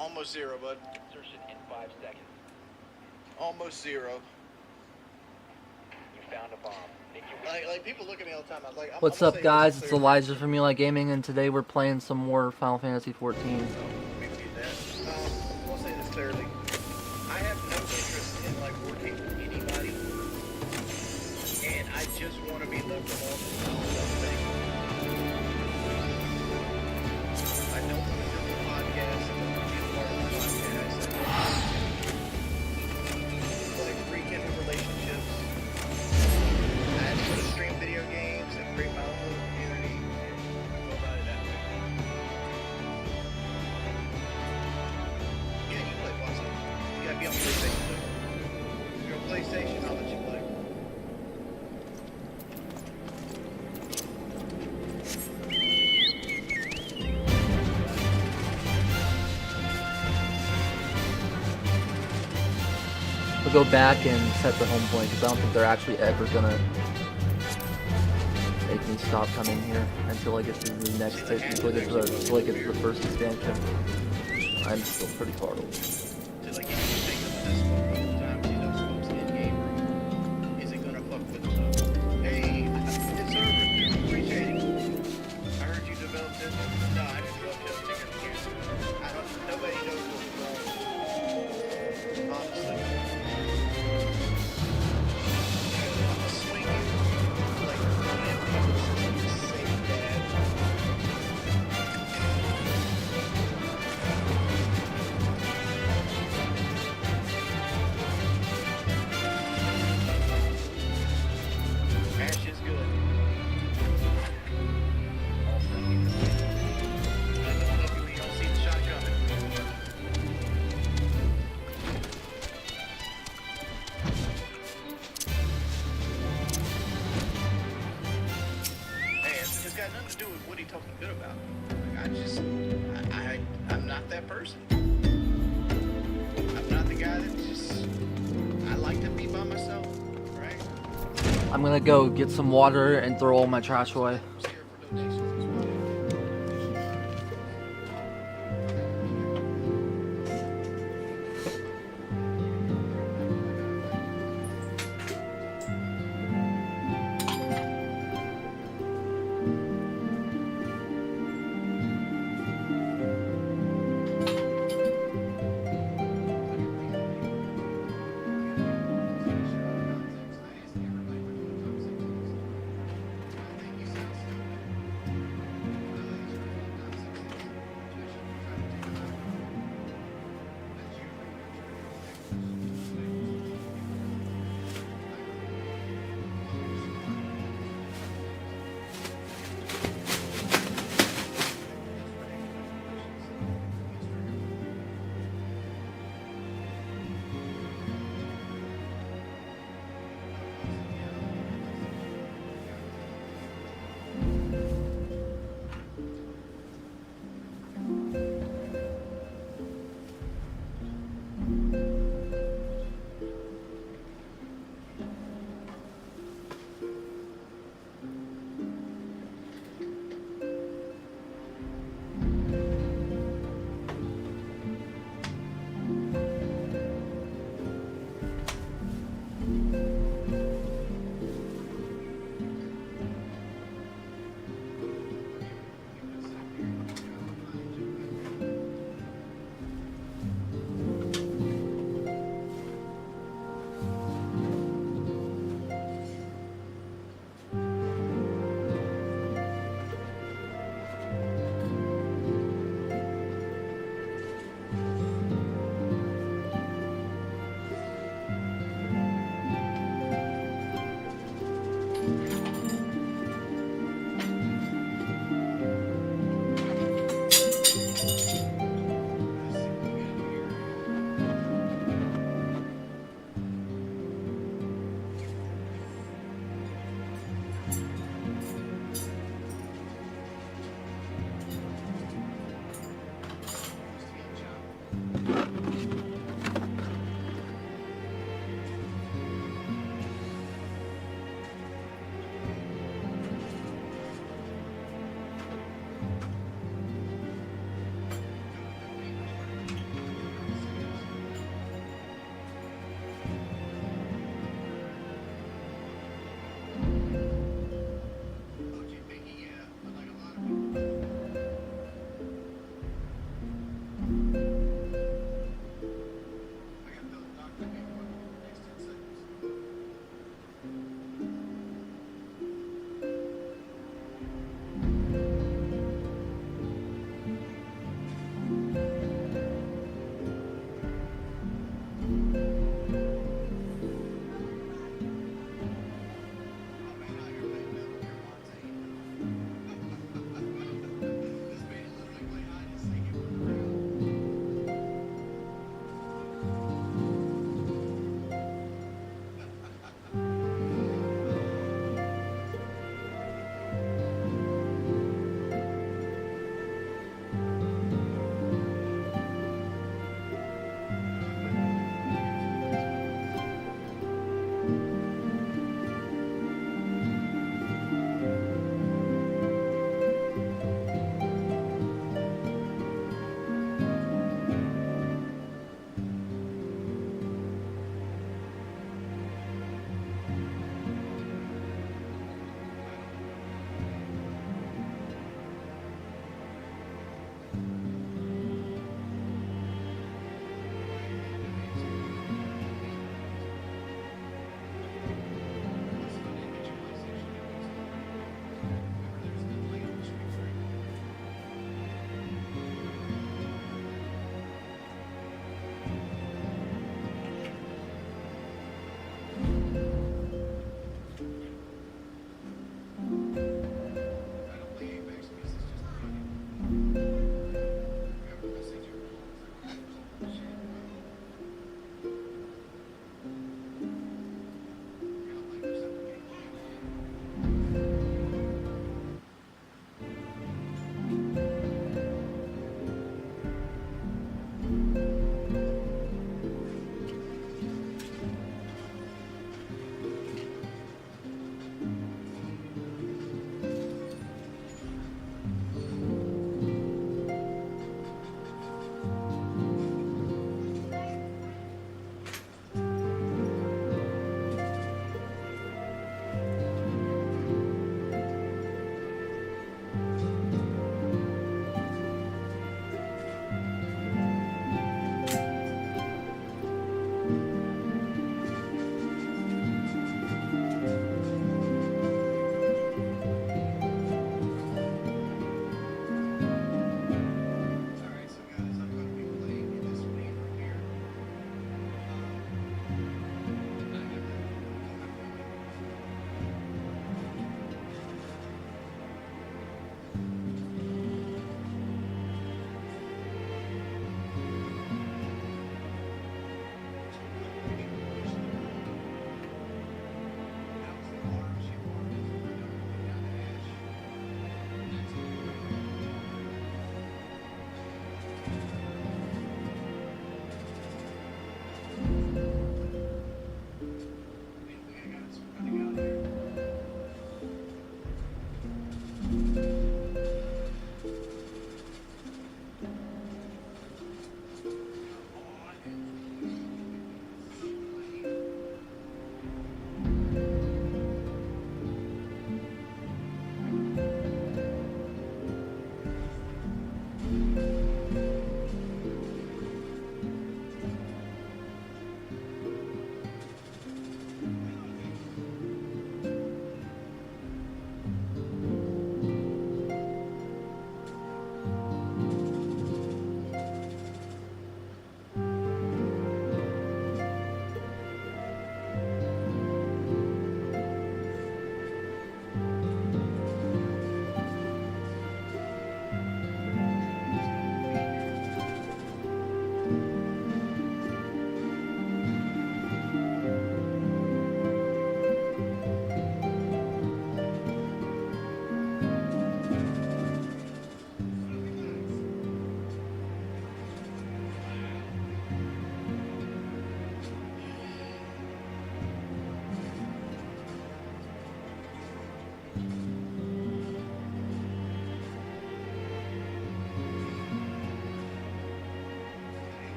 Almost zero, bud. Insertion in 5 seconds. Almost zero. You found a bomb. Make your way. Like people look at me all the time. I'm like, What's I'm up, guys? It's Elijah from Eli Gaming, and today we're playing some more Final Fantasy 14. I'm gonna say this clearly. I have no interest in like working for anybody, and I just want to be left alone with my own thing. I don't want to do a podcast. I don't want to be a part of a podcast. Like rekindle relationships. I just want to stream video games and create my own little community and go about it that way. Yeah, you play Watson. You gotta be on PlayStation though. If you're on PlayStation, I'll let you play. We'll go back and set the home point, because I don't think they're actually ever gonna make me stop coming here until I get to the next station, until I get to the first expansion. I'm still pretty far away. So like if you think of this all the time, you know, folks in game room, is it gonna fuck with hey, it's server, appreciate it. I heard you developed this. No, I didn't develop just because of you. Nobody knows what's wrong. Honestly. I'm a swinging, like, say dad. Ash is good. I don't love you when you don't see the shot coming. Hey, it's got nothing to do with what he talking good about. Like, I'm not that person. I'm not the guy that just, I like to be by myself, right? I'm gonna go get some water and throw all my trash away. I'm here for donations as well.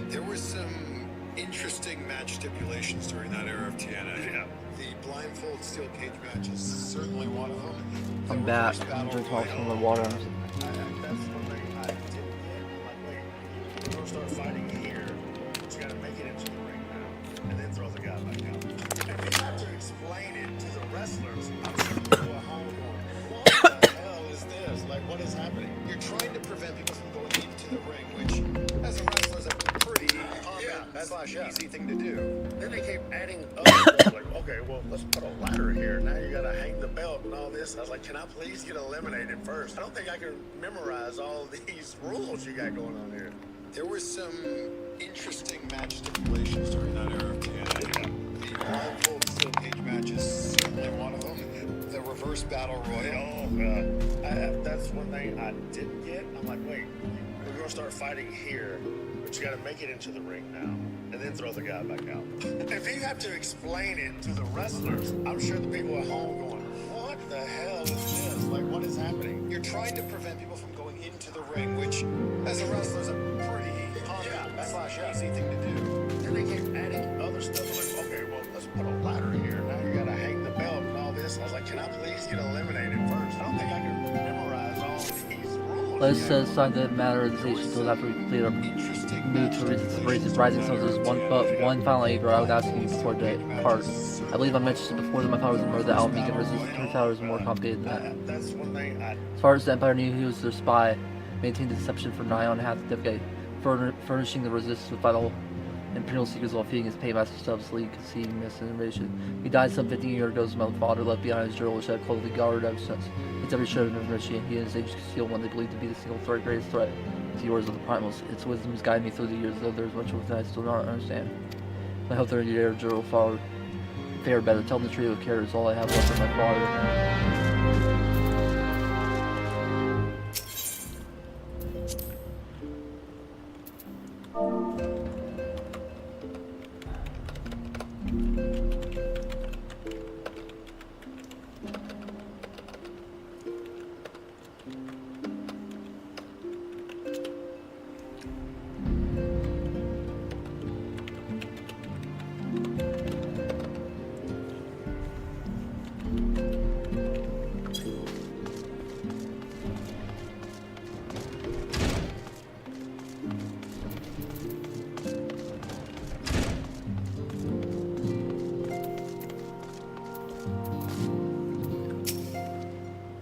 There was some interesting match stipulations during that era of TNA. Yeah. The blindfold steel cage match is certainly one of them. I'm back. I'm drinking off some of the water. That's one thing I didn't get. I'm like, wait, we're gonna start fighting here, but you gotta make it into the ring now, and then throw the guy back out. If you have to explain it to the wrestlers, I'm sure people at home going, what the hell is this? Like, what is happening? You're trying to prevent people from going into the ring, which, as a wrestler, is a pretty easy thing to do. Then they kept adding other stuff, like, okay, well, let's put a ladder here. Now you gotta hang the belt and all this. I was like, can I please get eliminated first? I don't think I can memorize all of these rules you got going on here. There was some interesting match stipulations during that era of TNA. The blindfold steel cage match is certainly one of them. The reverse battle royal. Oh, God. That's one thing I didn't get. I'm like, wait, we're gonna start fighting here, but you gotta make it into the ring now, and then throw the guy back out. If you have to explain it to the wrestlers, I'm sure the people at home going, what the hell is this? Like, what is happening? You're trying to prevent people from going into the ring, which, as a wrestler, is a pretty easy thing to do. And they kept adding other stuff, like, okay, well, let's put a ladder here. Now you gotta hang the belt and all this. I was like, can I please get eliminated first? I don't think I can memorize all of these rules. Let's sign the matter of the station until after we complete our move to raise his rising sun. There's one final favor I would ask you before the part. I believe I mentioned before that my father was a murder that Al Megan versus Truth Tower is more complicated than that. That's one thing I... As far as the Empire knew he was their spy, maintained the deception for nigh on half the decade, furnishing the resistance with vital Imperial secrets while feeding his paymaster Stubbs Lee conceiving misinformation. He died some 15 years ago as my father left behind his journal which had closely guarded ever since. It's every shred of information he and his age concealed one they believed to be the single threat greatest threat to yours of the primals. Its wisdom has guided me through the years, though there's much of it I still don't understand. I hope that your journal will fare better. Tell the trio of care is all I have left of my father.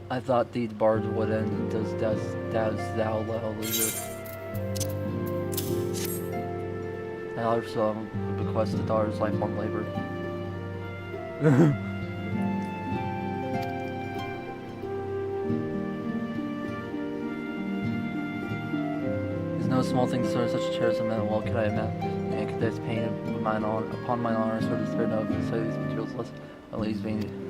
I thought the barge would end does thou little leader. I also bequest the daughter's lifelong labor. It's no small thing to serve such a cherished man. Well, could I imagine? And could this pain of mine upon mine honor sort of spirit of and say these materials less at least vain.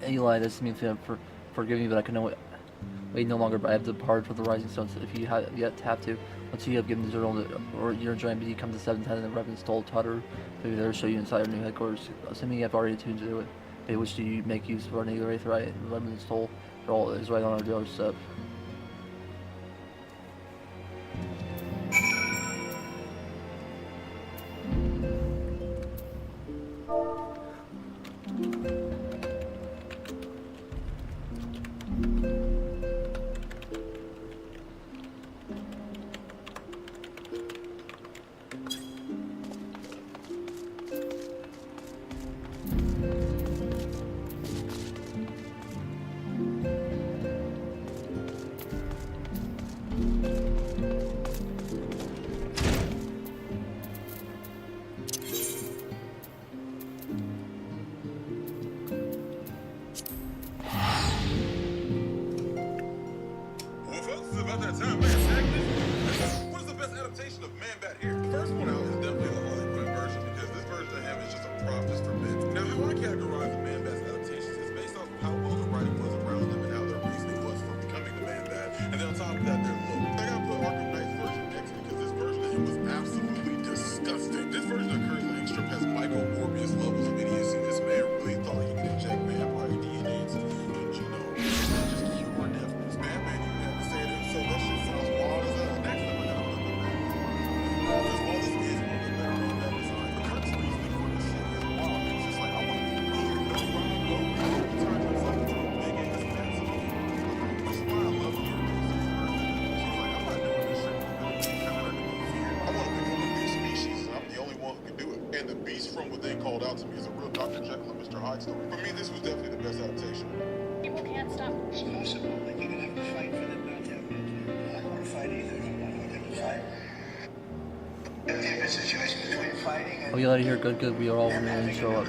Eli, this means forgive me, but I can wait no longer. But I have to depart for the Rising Stones. If you have yet to have to, once you have given the journal or your enjoyment, you come to 710 and the Reverend Stoll Tutter. Maybe they'll show you inside our new headquarters. Assuming you have already tuned to it, which do you make use of our new Wraith, right? Reverend Stoll is right on our doorstep. Oh, you let it hear good. We are all going to show up.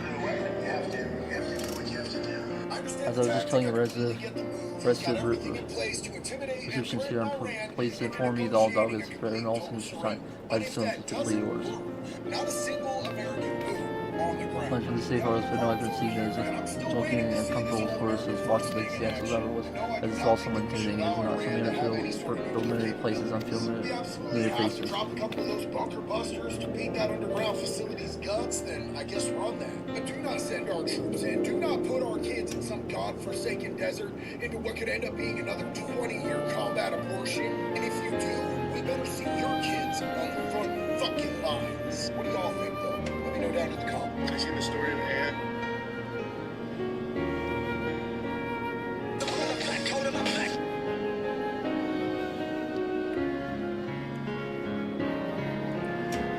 As I was just telling the residents restrictions here in place to inform you that all dog is better and all signatures signed by the stones officially yours. Not a single American boot on the ground. Much from the safe harbor, but no I've been seen as joking and comfortable with horses, walking big stands as ever was, as it's all somewhat intimidating, is not so many for limited places on field limited faces. Drop a couple of those bunker busters to beat that underground facility's guts, then I guess run that. But do not send our troops in. Do not put our kids in some godforsaken desert into what could end up being another 20-year combat abortion. And if you do, we better see your kids on the front fucking lines. What do y'all think, though? Let me know down in the comments. Have you seen the story of Anne?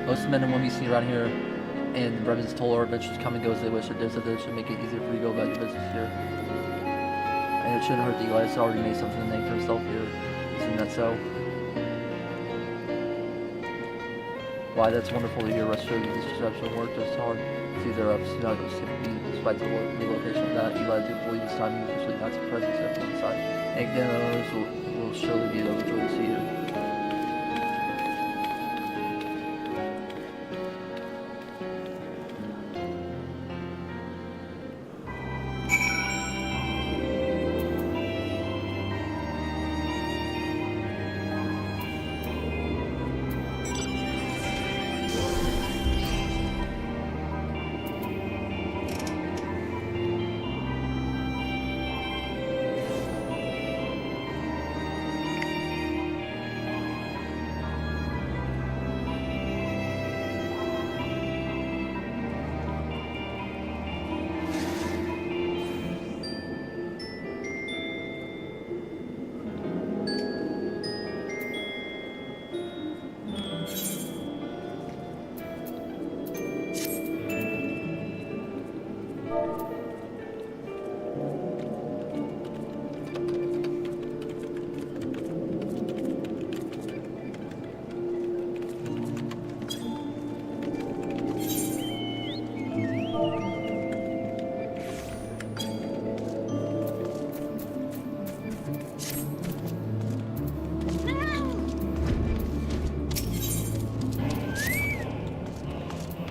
Most of the men and women you see around here, and the Rebels told our adventures come and go as they wish. It does that they should make it easier for you to go about your business here. And it shouldn't hurt that Elias already made something to name for himself here. Isn't that so? Why, that's wonderful to hear. Rest assured that this reception worked just hard. See their ups, not despite the relocation of that. Eli did believe this time he was officially not surprised except on the side. And then others will surely be overjoyed to see you.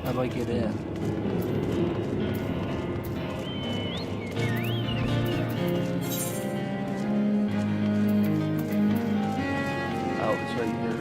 How do I get in? Oh, it's right here.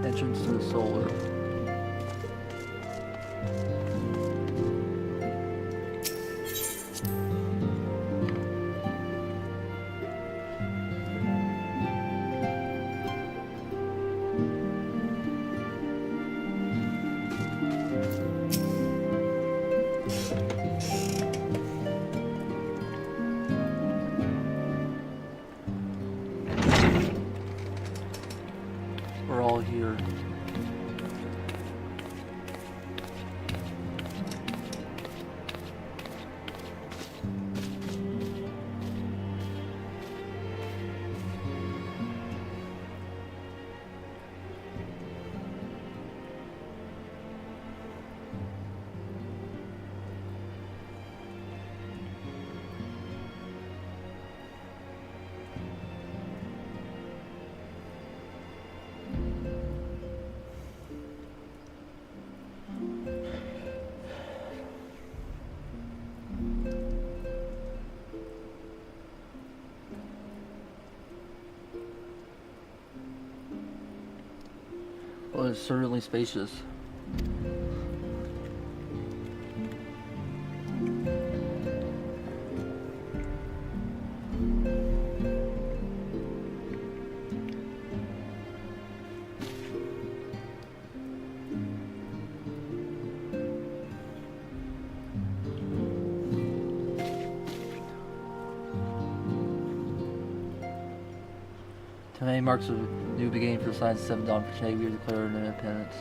Entrance to the solar. We're all here. Well, it's certainly spacious. Today marks a new beginning for Science 7 Dawn. For today, we declare an independence.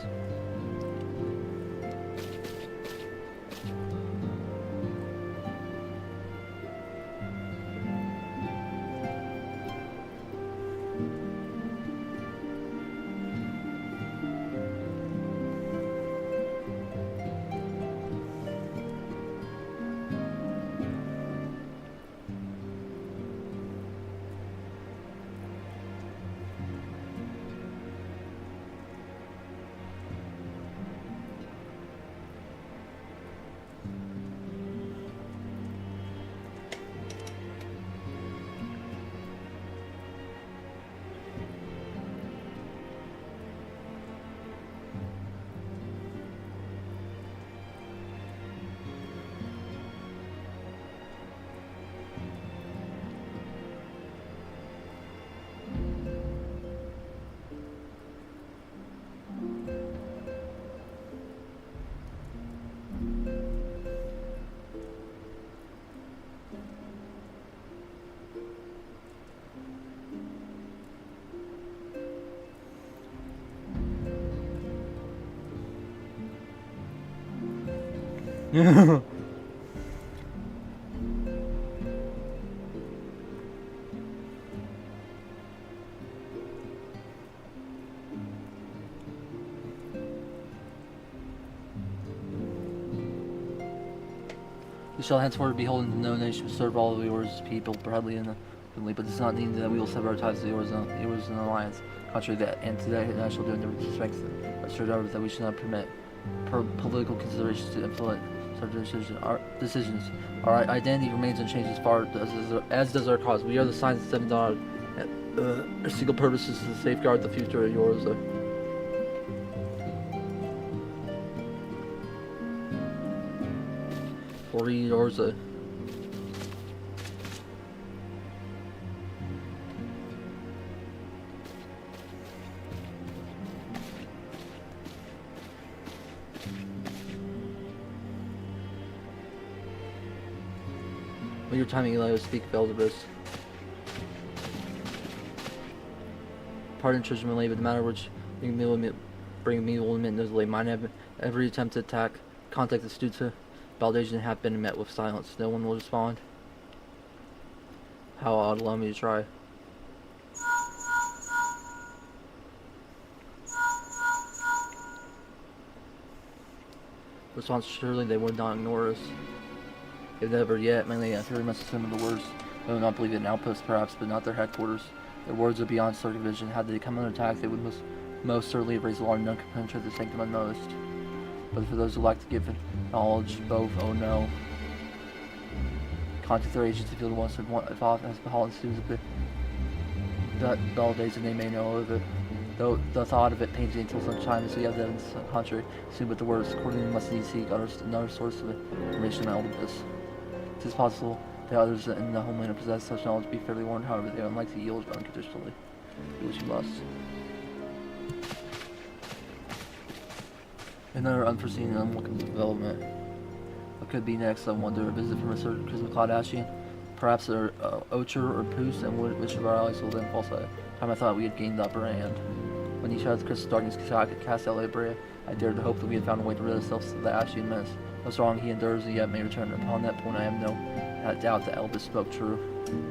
We shall henceforth be holding no nation to serve all of yours people proudly and openly, but it does not mean that we will sever our ties to yours in alliance. Contrary to that, and to that, I shall do endeavor to strengthen our shared efforts that we should not permit political considerations to influence our decisions. Our identity remains unchanged as far as does our cause. We are the Science 7 Dawn. Our single purpose is to safeguard the future of yours. For yours. When your timing allows, speak of Elizabeth. Pardon, Church Malay, but the matter which bring me will admit no delay. Mine have every attempt to attack, contact the students, validation have been met with silence. No one will respond. How odd, allow me to try. Response, surely they would not ignore us. If never yet, mainly I fear must assume the worst. I will not believe it in outposts perhaps, but not their headquarters. Their words are beyond circumvision. Had they come under attack, they would most certainly have raised alarm. None could penetrate the sanctum unnoticed. But for those who lack to give knowledge, both, oh no. Contact their agents if you want to if often as beholden students of that validation they may know of it. Though the thought of it pains me until such time as we have evidence on the contrary. Soon but the worst, accordingly must needs seek another source of information out of this. It is possible that others in the homeland who possess such knowledge be fairly warned, however, they are unlikely to yield unconditionally. Do what you must. Another unforeseen and unwelcome development. What could be next, I wonder? A visit from a certain Christmas Kardashian? Perhaps Ocher or Poos, and which of our allies will then fall aside? Time I thought we had gained the upper hand. When each other's crystal darkness cast out Libria, I dared to hope that we had found a way to rid ourselves of the Ashian menace. What's wrong he endures, and yet may return. Upon that point, I have no doubt that Elvis spoke true.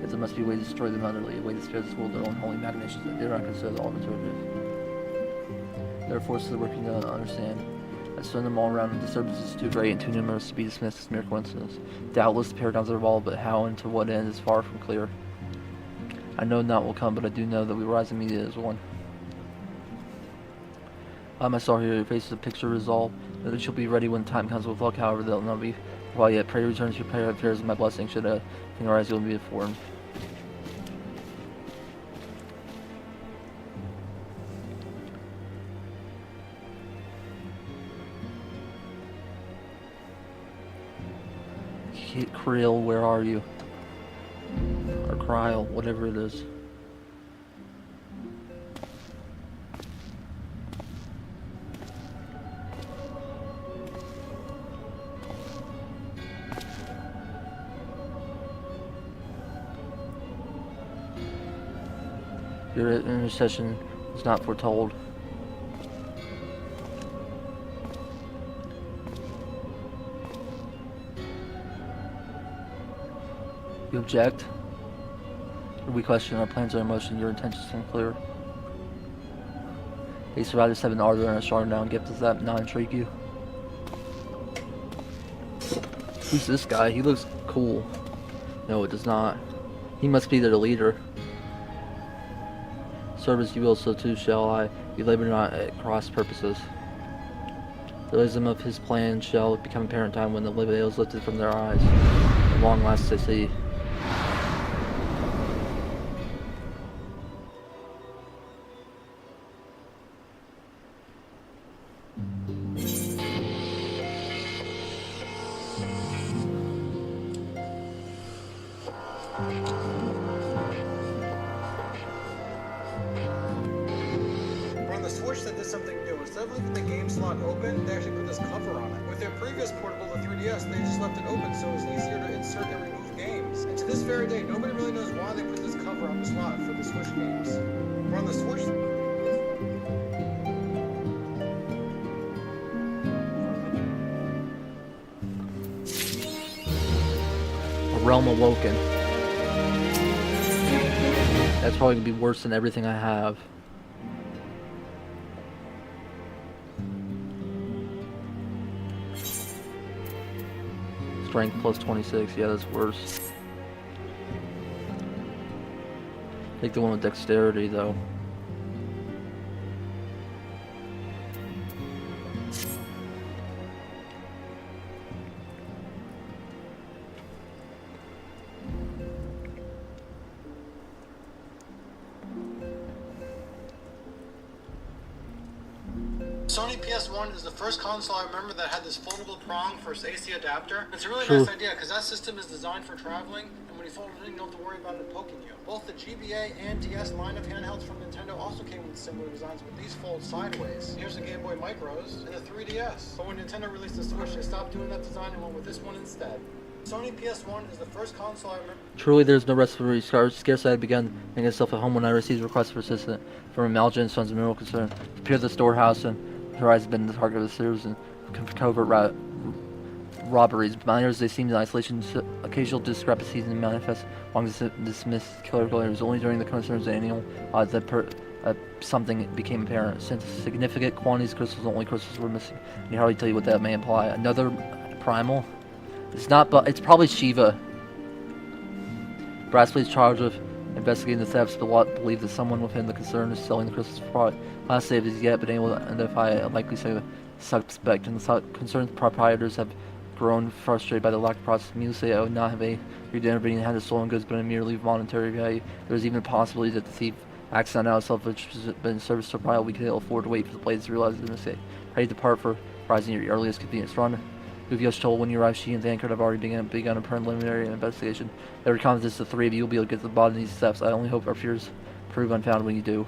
Yet there must be a way to destroy them utterly, a way to spare this world their own holy machinations that dare not consider the alternative. There are forces working to understand. I send them all around, and disturbances too great and too numerous to be dismissed as mere coincidence. Doubtless the paradigms are evolved, but how and to what end is far from clear. I know not will come, but I do know that we rise immediately as one. I myself here faces a picture of resolve, that it shall be ready when time comes with luck, however, they'll not be while yet. Pray return to your prayer affairs, and my blessing should thing arise, you'll be informed. Krill, where are you? Or Kryl, whatever it is. Your intercession was not foretold. You object? We question our plans are in motion. Your intentions seem clear. They survived a 7 ardor and a strong down gift. Does that not intrigue you? Who's this guy? He looks cool. No, it does not. He must be their leader. Serve as you will, so too shall I. We labor not at cross purposes. The wisdom of his plan shall become apparent time when the veil is lifted from their eyes. At long last they see. We're on the Switch that did something new. Instead of leaving the game slot open, they actually put this cover on it. With their previous portable, the 3DS, they just left it open so it was easier to insert and remove games. And to this very day, nobody really knows why they put this cover on the slot for the Switch games. We're on the Switch. A realm awoken. That's probably gonna be worse than everything I have. Strength plus 26, yeah, that's worse. Take the one with dexterity, though. Sony PS1 is the first console I remember that had this foldable prong for its AC adapter. It's a really True. nice idea because that system is designed for traveling, and when you fold it in, you don't have to worry about it poking you. Both the GBA and DS line of handhelds from Nintendo also came with similar designs, but these fold sideways. Here's the Game Boy Micros and the 3DS. But when Nintendo released the Switch, they stopped doing that design and went with this one instead. Sony PS1 is the first console I remember. Truly, there's no rest for me. Scarce I had begun making myself at home when I received requests for assistance from Amalja and Sons of Mineral Concern. Prepare the storehouse, and her eyes have been the target of the series and covert robberies. Minors, they seem in isolation. Occasional discrepancies and manifest long dismissed clerical errors. Only during the concern's annual odds that something became apparent. Since significant quantities of crystals, only crystals were missing. I can hardly tell you what that may imply. Another primal. It's not, but it's probably Shiva. Brassley's charged with investigating the thefts, but believe that someone within the concern is selling the crystals for profit. Last save has yet been able to identify a likely suspect, and the concerned proprietors have grown frustrated by the lack of process. Immediately, I would not have a intervening and had the stolen goods, but a merely monetary value. There is even a possibility that the thief acts on itself, which has been service to a while. We can afford to wait for the blades to realize the mistake. Ready to depart for rising your earliest convenience. Run. Guvio's told when you arrive, she and Thancred have already begun a preliminary investigation. Every confidence the three of you will be able to get to the bottom of these steps. I only hope our fears prove unfounded when you do.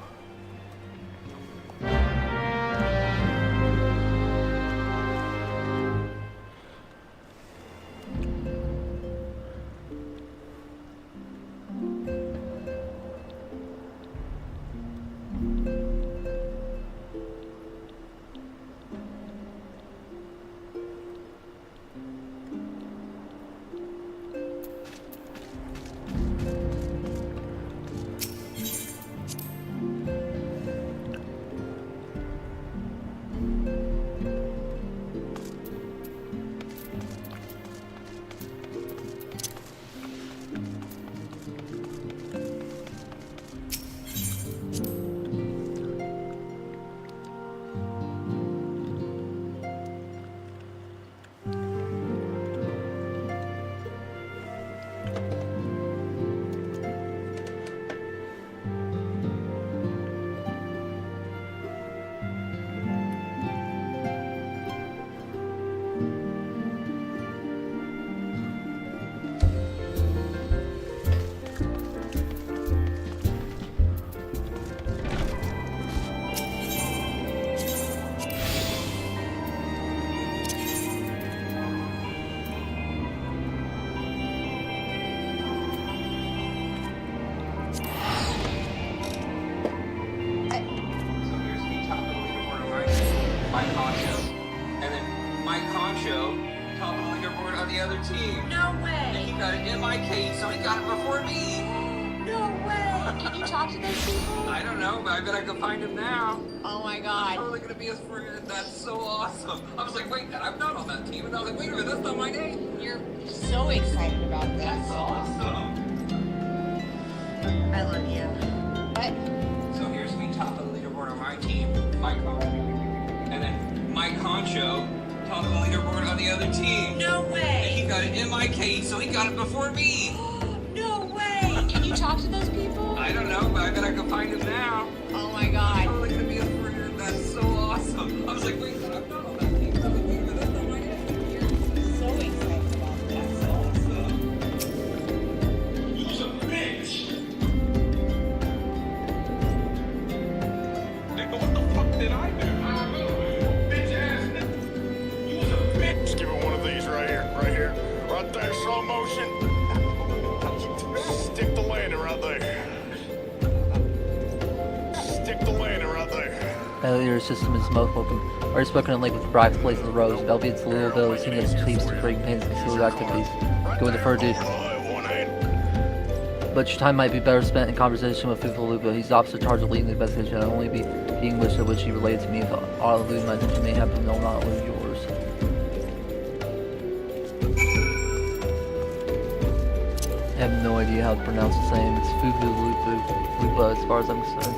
other team. No And way! he got an MIK, so he got it before me. No way! Can you talk to those people? I don't know, but I bet I can find him now. Oh my I'm god. totally gonna be his friend. That's so awesome. I was like, wait, I'm not on that team. And I was like, wait a minute, that's not my name. You're so excited about this. That's awesome. I love you. What? So here's me top of the leaderboard on my team, Mike Honcho. And then Mike Honcho, top of the leaderboard on the other team. No And way! he got an MIK, so he got it before me. No way! Can you talk to those people? I don't know, but I bet I can find him now. Oh my I'm god. totally gonna be his friend. That's so awesome. I was like, wait, I'm not on that team. I was like, wait a minute, that's not my name. You're so excited about this. That's awesome. You's a bitch. Nigga, what the fuck did I do? Bitch ass nigga. You's a bitch. Just give it one of these right here. Right there, slow motion. Stick the landing right there. Stick the landing right there. Failure system is most welcome. Already spoken at length with Brax, Blaze, and the Rose. Belvia's Louisville, seen its teams to bring pains and concealed activities. Go with the fur dude. One hand. But your time might be better spent in conversation with ff14. He's opposite charge of leading the investigation and only be the English of which he related to me. If I'll elude my attention may happen, they'll not elude yours. I have no idea how to pronounce the name. It's Lupa as far as I'm concerned.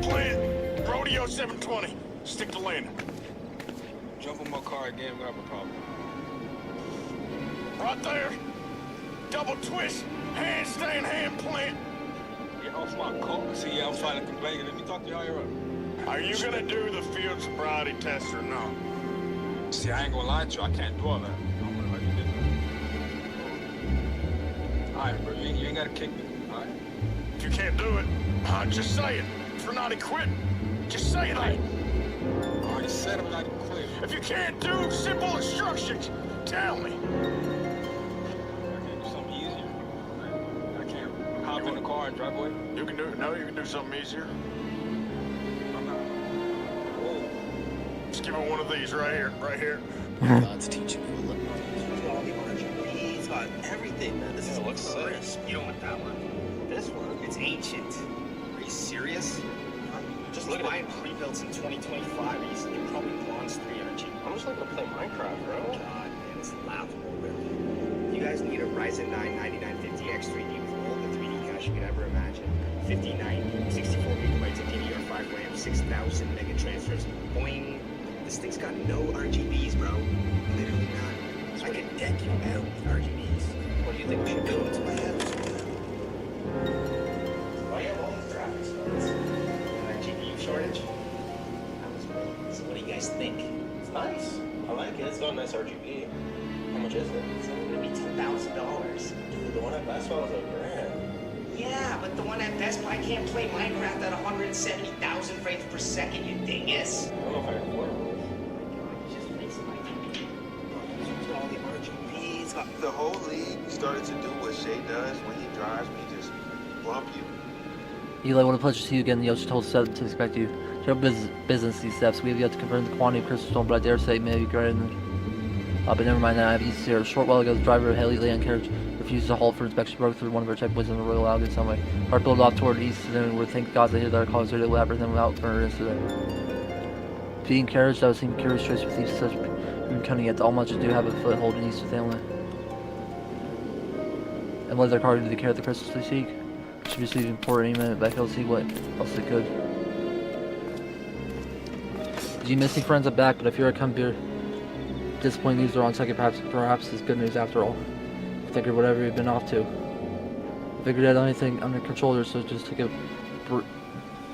Plan. Rodeo 720. Stick the landing. Jump on my car again, we have a problem. Right there. Double twist. Handstand hand plant. Get off my car. See, yeah, I'm trying to complain. Let me talk to you higher up. Are you gonna do the field sobriety test or no? See, I ain't gonna lie to you. I can't do all that. I'm gonna let you do that. Alright, bro, you ain't gotta kick me. Alright? If you can't do it, just say it. For not quitting, just say that. I already said I'm not quitting. If you can't do simple instructions, tell me. I can do something easier. I can't hop in the car and drive away. You can do it. No, you can do something easier. I'm not. Whoa. Just give it one of these right here. God's teaching you a little. It's got all the RGB, it's got everything, man. This looks crisp. You don't want that one. This one? It's ancient. Are you serious? Just look at mine pre-built in 2025. You probably launched 3 RGB. I'm just looking to play Minecraft, bro. God, man, it's laughable, really. You guys need a Ryzen 9 9950X 3D with all the 3D cache you could ever imagine. 5090, 64 gigabytes of DDR5 RAM, 6,000 mega transfers. Boing. This thing's got no RGBs, bro. Literally none. I could deck you out with RGBs. What do you think we should do? It's my head. Oh, you have all the graphics cards. And that GPU shortage? So what do you guys think? It's nice. I like it. It's got a nice RGB. How much is it? It's only gonna be $10,000. Dude, the one at Best Buy was $1,000. Yeah, but the one at Best Buy can't play Minecraft at 170,000 frames per second, you dingus. I don't know if I can afford it. All the RGBs. The whole league started to do what Shay does when he drives me, just bump you. Eli, what a pleasure to see you again. Yoshi told us to expect you. Your business these steps. We have yet to confirm the quantity of crystal stone, but I dare say it may be greater than. But never mind that. I have used here. A short while ago, the driver of Haley Land carriage refused to halt for inspection, broke through one of our checkpoints in the Royal Alga in some way. Car pulled off toward the east, and we thank God that hit our cause to elaborate them without further incident. Being carriage, that would seem curious choice with thieves such cunning, yet all much do have a foothold in east of family. And led their car to the care of the crystals they seek. Should be receiving port any minute, but I fail to see what else they could. Did you miss any friends? I'm back, but if you're a come here, disappointing news are on second, perhaps it's good news after all. I figured whatever you've been off to. I figured I had anything under control, so just took a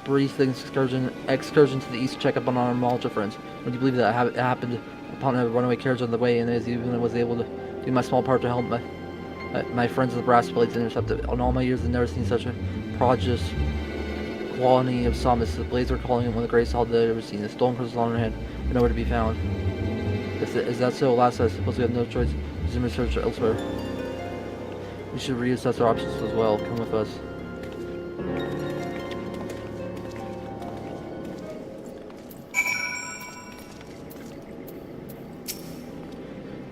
brief excursion to the east to check up on our Malta friends. Would you believe that it happened upon a runaway carriage on the way, and as even was able to do my small part to help my friends in the brass blades intercept it. On all my years, I've never seen such a prodigious quality of psalmist. The blades are calling it one of the greatest all that I've ever seen. The stolen crystals on her head are nowhere to be found. Is that so? Alas, I suppose we have no choice. Resume research elsewhere. We should reassess our options as well. Come with us.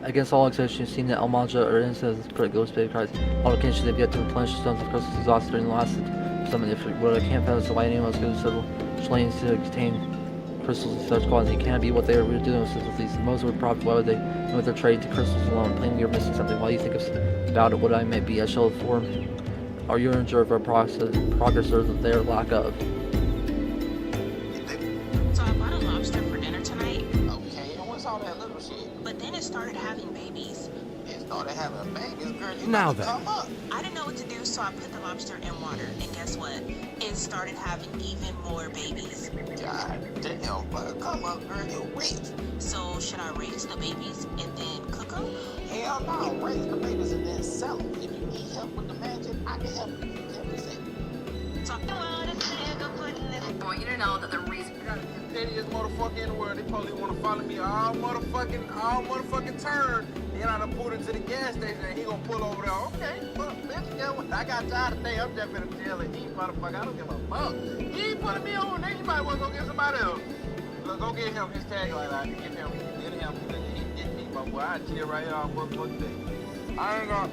Against all expectations, seen that El Manja are innocent as great ghost baby cries. On occasion, they've yet to replenish the stones of crystals exhausted during the last summon. If what I can't fathom is why anyone else goes to slaying to contain crystals of such quality. It can't be what they are doing with these. Most would probably why would they know they're trading to crystals alone. Plainly, you're missing something. While you think about it, what I may be, I shall inform. Are you unsure of our progress or their lack of? So I bought a lobster for dinner tonight, Okay, and what's all that little shit? but then it started having babies. It started having babies, girl. You Now about to then. come up. I didn't know what to do, so I put the lobster in water, and guess what? It started having even more babies. God damn, but come up, girl. You rich. So should I raise the babies and then cook them? Hell no, raise the babies and then sell them. If you need help with the magic, I can help you. 10%. Talk about it, nigga, putting it. I want you to know that the reason. Pettiest motherfucker in the world. They probably want to follow me all motherfucking turn. Then I done pulled into the gas station and he gonna pull over there. Okay, fuck, bitch, yeah, what? I got tired today. I'm just gonna tell it. He motherfucker, I don't give a fuck. He ain't putting me over there. You might want to go get somebody else. Go get him his tagline. I get him. He get me, my boy. I chill right here all motherfucking day. I ain't gonna.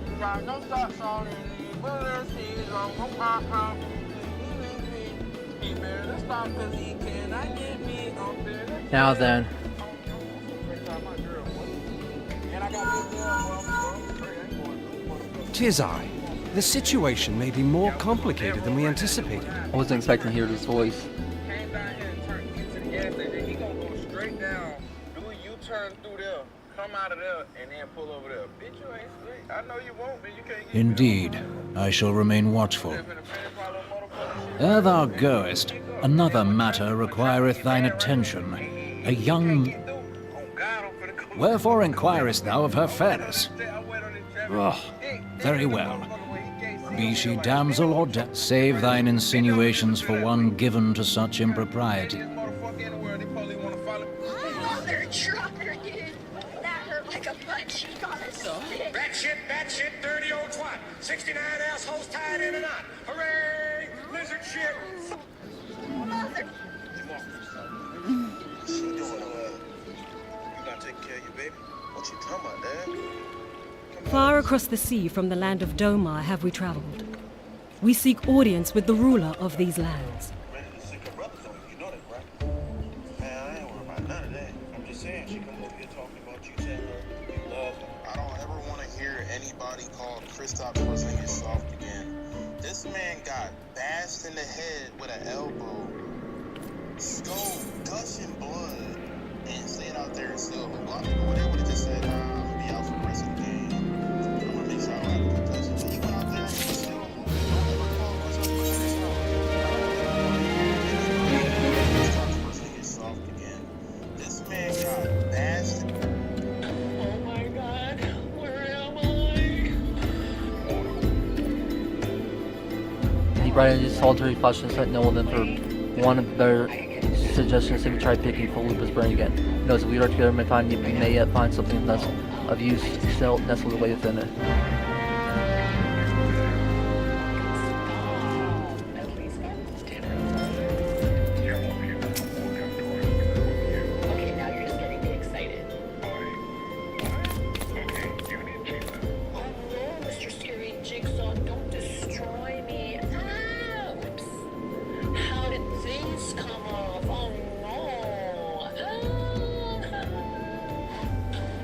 You got no stop on it. Bullets, he's on my pop. Now then. Tis I. The situation may be more complicated than we anticipated. I wasn't expecting to hear this voice. Came down here and turned into the gas station. He gonna go straight down, do a U-turn through there, come out of there, and then pull over there. Bitch, you ain't straight. I know you won't, but you can't get Indeed, I shall remain watchful. Ere thou goest, another matter requireth thine attention. A young... Wherefore inquirest thou of her fairness? Oh, very well. Be she damsel or save thine insinuations for one given to such impropriety. Mother trucker, dude. That hurt like a butt cheek on a stick. Batshit, dirty old twat. 69 assholes tied in a knot. Hooray! Lizard shit! Mother. She doing you not taking care of your baby? What you talking about, Dad? Far across the sea from the land of Domar have we traveled. We seek audience with the ruler of these lands. Ready to sick her brothers on you, know that, right? Man, I ain't worried about none of that. I'm just saying, she come over here talking about you, telling her you love her. I don't ever want to hear anybody call Kristaps Porzingis soft again. This man got bashed in the head with an elbow, skull gushing blood, and stayed out there and still look. Well, they would have just said, I'm gonna be out for the rest of the game. I'm gonna make sure I don't have a concussion. So you went out there and still soft again. This man got bashed. Oh my God, where am I? He brought in his solitary flash and sent no one then for one of their suggestions if we try picking full Lupus brain again. He knows if we are together we may yet find something that's of use still nestled away within it. Okay, now you're just getting me excited. Oh no, Mr. Scary Jigsaw, don't destroy me. Oops. How did these come off? Oh no.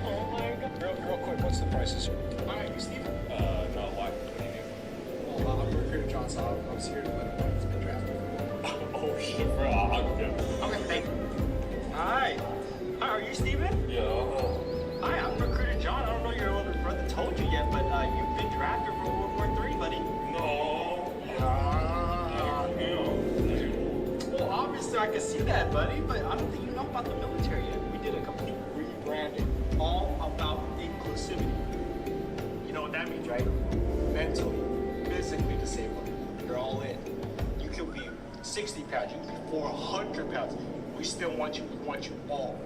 Oh my God. Real quick, what's the prices? Hi, you Steven? No, why? What do you need? Well, I'm recruiter John Saab. I was here to let him know he's been drafted for Oh, shit, bro. I'll go get him. Okay, thank you. Hi. Hi, are you Steven? Yeah, Hi, I'm recruiter John. I don't know your older brother told you yet, but you've been drafted for World War III, buddy. No. Well, obviously I can see that, buddy, but I don't think you know about the military yet. We did a complete rebranding, all about inclusivity. You know what that means, right? Mentally, physically disabled. You're all in. You could be 60 pounds, you could be 400 pounds. We still want you. We want you all.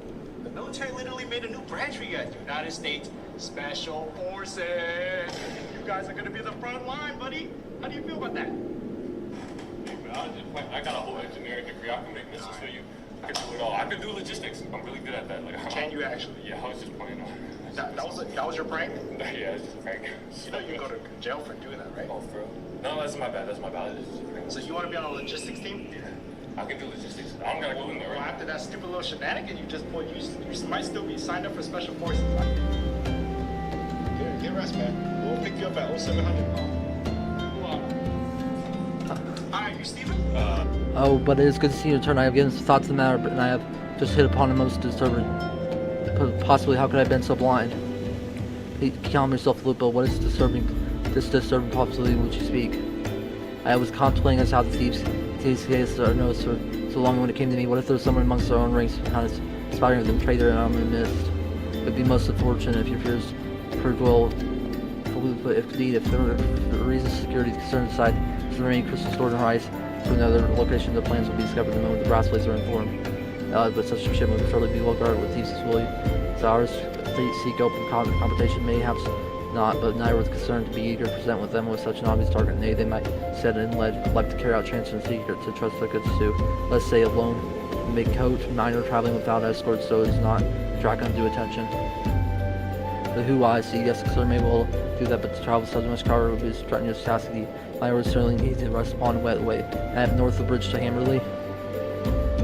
The military literally made a new branch for you guys. United States Special Forces. You guys are gonna be the front line, buddy. How do you feel about that? Hey, man, I got a whole engineering degree. I can make missiles for you. I can do it all. I can do logistics. I'm really good at that. Like, Can you actually? Yeah, I was just playing. That was your prank? Yeah, it's just a prank. You know you can go to jail for doing that, right? Oh, for real? No, that's my bad. That's my bad. It's just a prank. So you want to be on a logistics team? Yeah. I can do logistics. I'm gonna go in there, Well, right? after that stupid little shenanigan you just pulled, you might still be signed up for special forces. Get rest, man. We'll pick you up at 0700. Hi, you Steven? Oh, but it is good to see you return. I have given some thoughts to the matter, and I have just hit upon the most disturbing. Possibly, how could I have been so blind? Calm yourself, Lupo. What is this disturbing possibility in which you speak? I was contemplating as how the thieves case are noticed for so long when it came to me. What if there was someone amongst our own ranks kind of inspiring them, traitor and I'm missed? It would be most unfortunate if your fears proved well. But if there were reasons security concerns aside, to remain crystal stored in her eyes to another location, the plans will be discovered the moment the brass plates are informed. But such a shipment would surely be well guarded with thieves as will as ours. If they seek open competition, mayhaps not, but neither was concerned to be eager to present with them with such an obvious target. Nay, they might set and would like to carry out transfer in secret to trust their goods to, let's say, alone, make coat, minor traveling without escort, so as not attract undue attention. The who I see, yes, sir, may well do that, but to travel such much cargo would be a strenuous task. The liner would certainly need to rest upon a wet way. I have north of the bridge to Hammerley.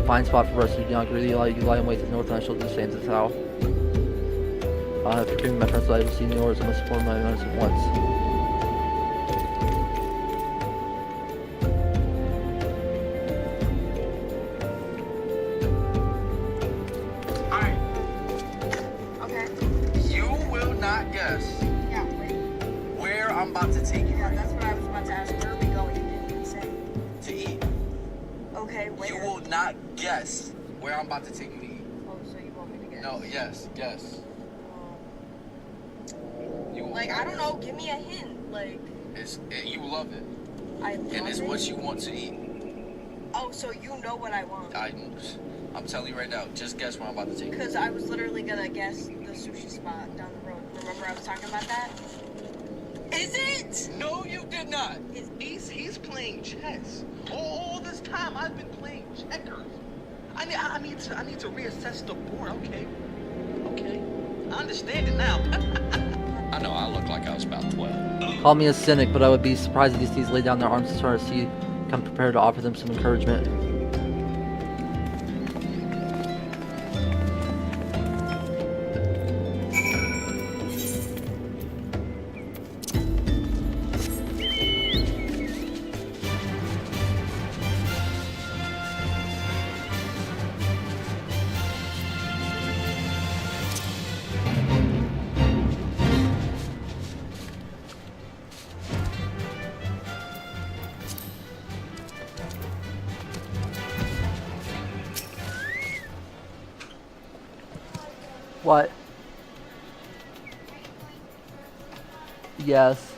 Fine spot for rest. You not really you lie in wait to the north, and I shall do the same to the south. Forgive me, my friends, I have seen yours. I must perform my manners at once. Alright. Okay. You will not guess Yeah, where I'm about to take you yeah, that's what I was about to ask. Where are we going? You didn't even say. to eat. Okay, where? You will not guess where I'm about to take you to eat. Oh, so you want me to guess? No, yes. You will Like, I don't know. Give me a hint. Like, you love it. I love And it's it. what you want to eat. Oh, so you know what I want? I'm telling you right now, just guess where I'm about to take you. Because I was literally gonna guess the sushi spot down the road. Remember I was talking about that? Is it? No, you did not. He's playing chess. All this time I've been playing checkers. I need to reassess the board. Okay. I understand it now. I know I look like I was about 12. Call me a cynic, but I would be surprised if these thieves lay down their arms and try to see, come prepared to offer them some encouragement. What? Yes.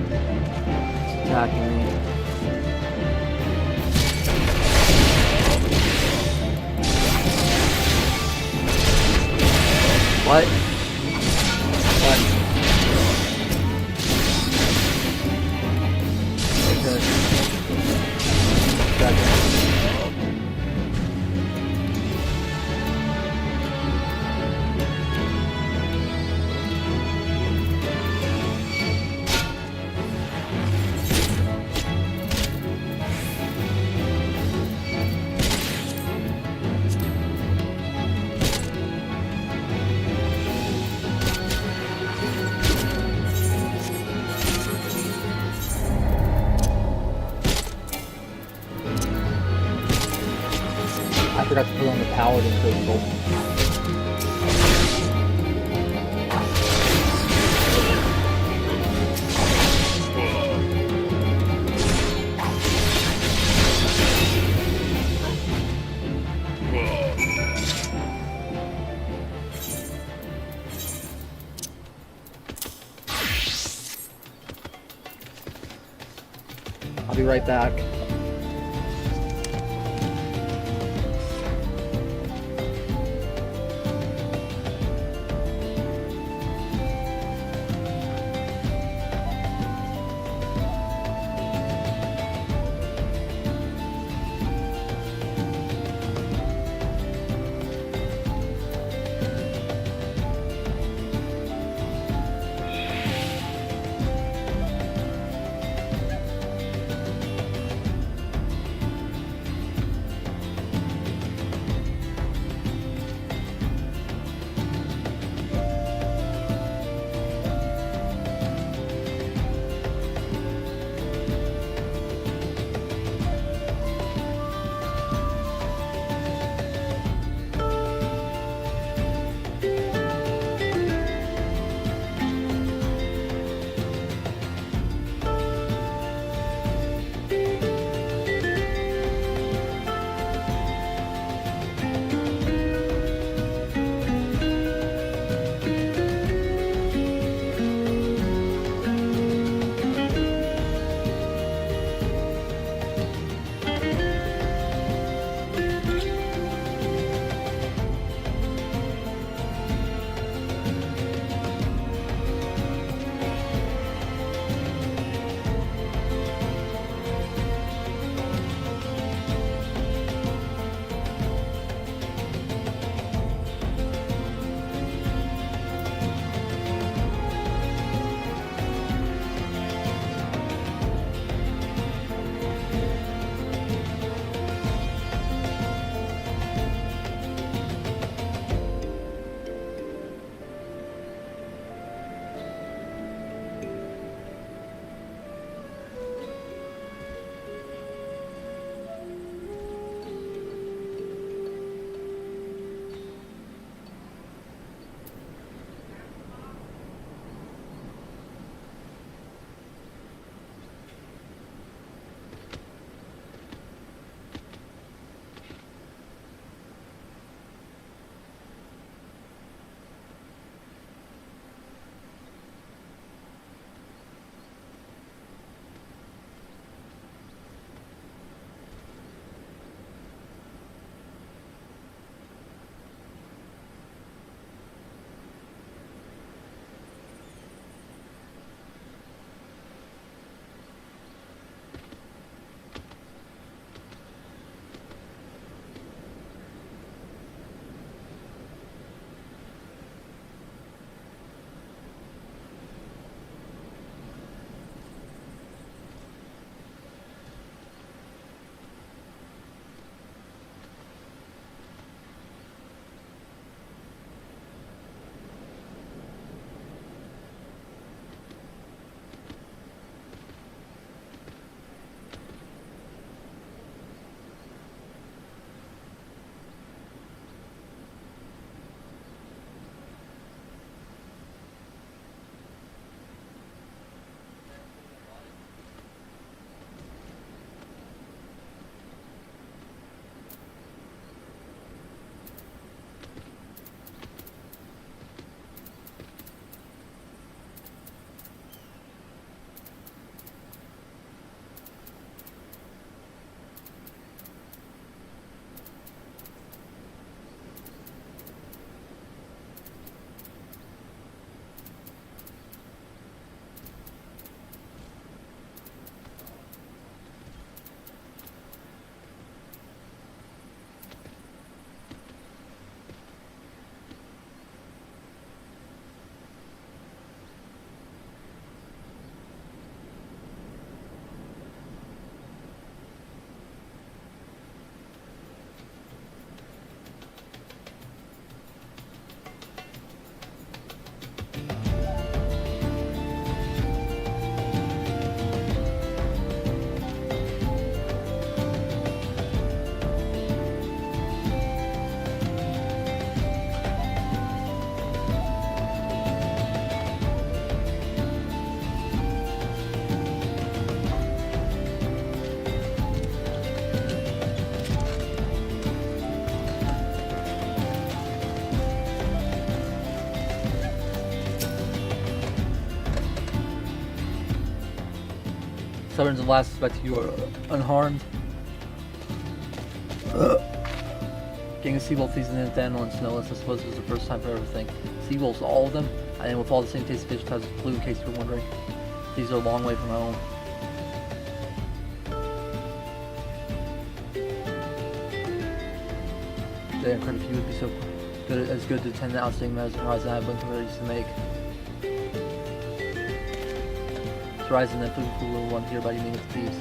It's attacking me. What? I forgot to put on the paladin crystal. I'll be right back. Sovereign's the last suspect, you are unharmed. Getting a Seawolf season in Daniel and Snowless, I suppose, was the first time for everything. Seawolves, all of them, and with all the same taste of fish types as blue, in case you're wondering. These are a long way from home. Damn, credit if you would be so good as good to attend the outstanding medals Horizon I have been used to make. It's Horizon and Food for Little One here by you mean with thieves.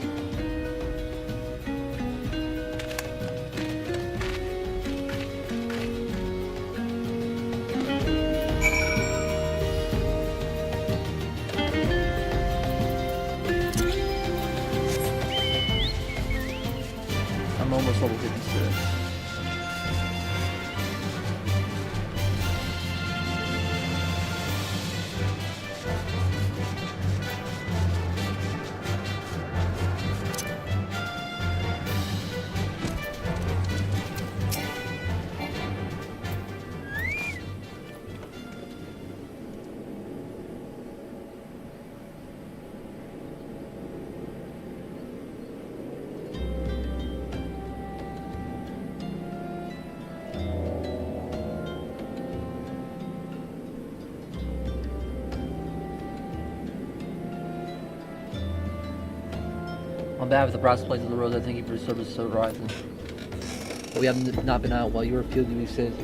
I'm almost level 56. On behalf of the brass plates of the road, I thank you for your service to Horizon. We have not been out while you were fielding these sins.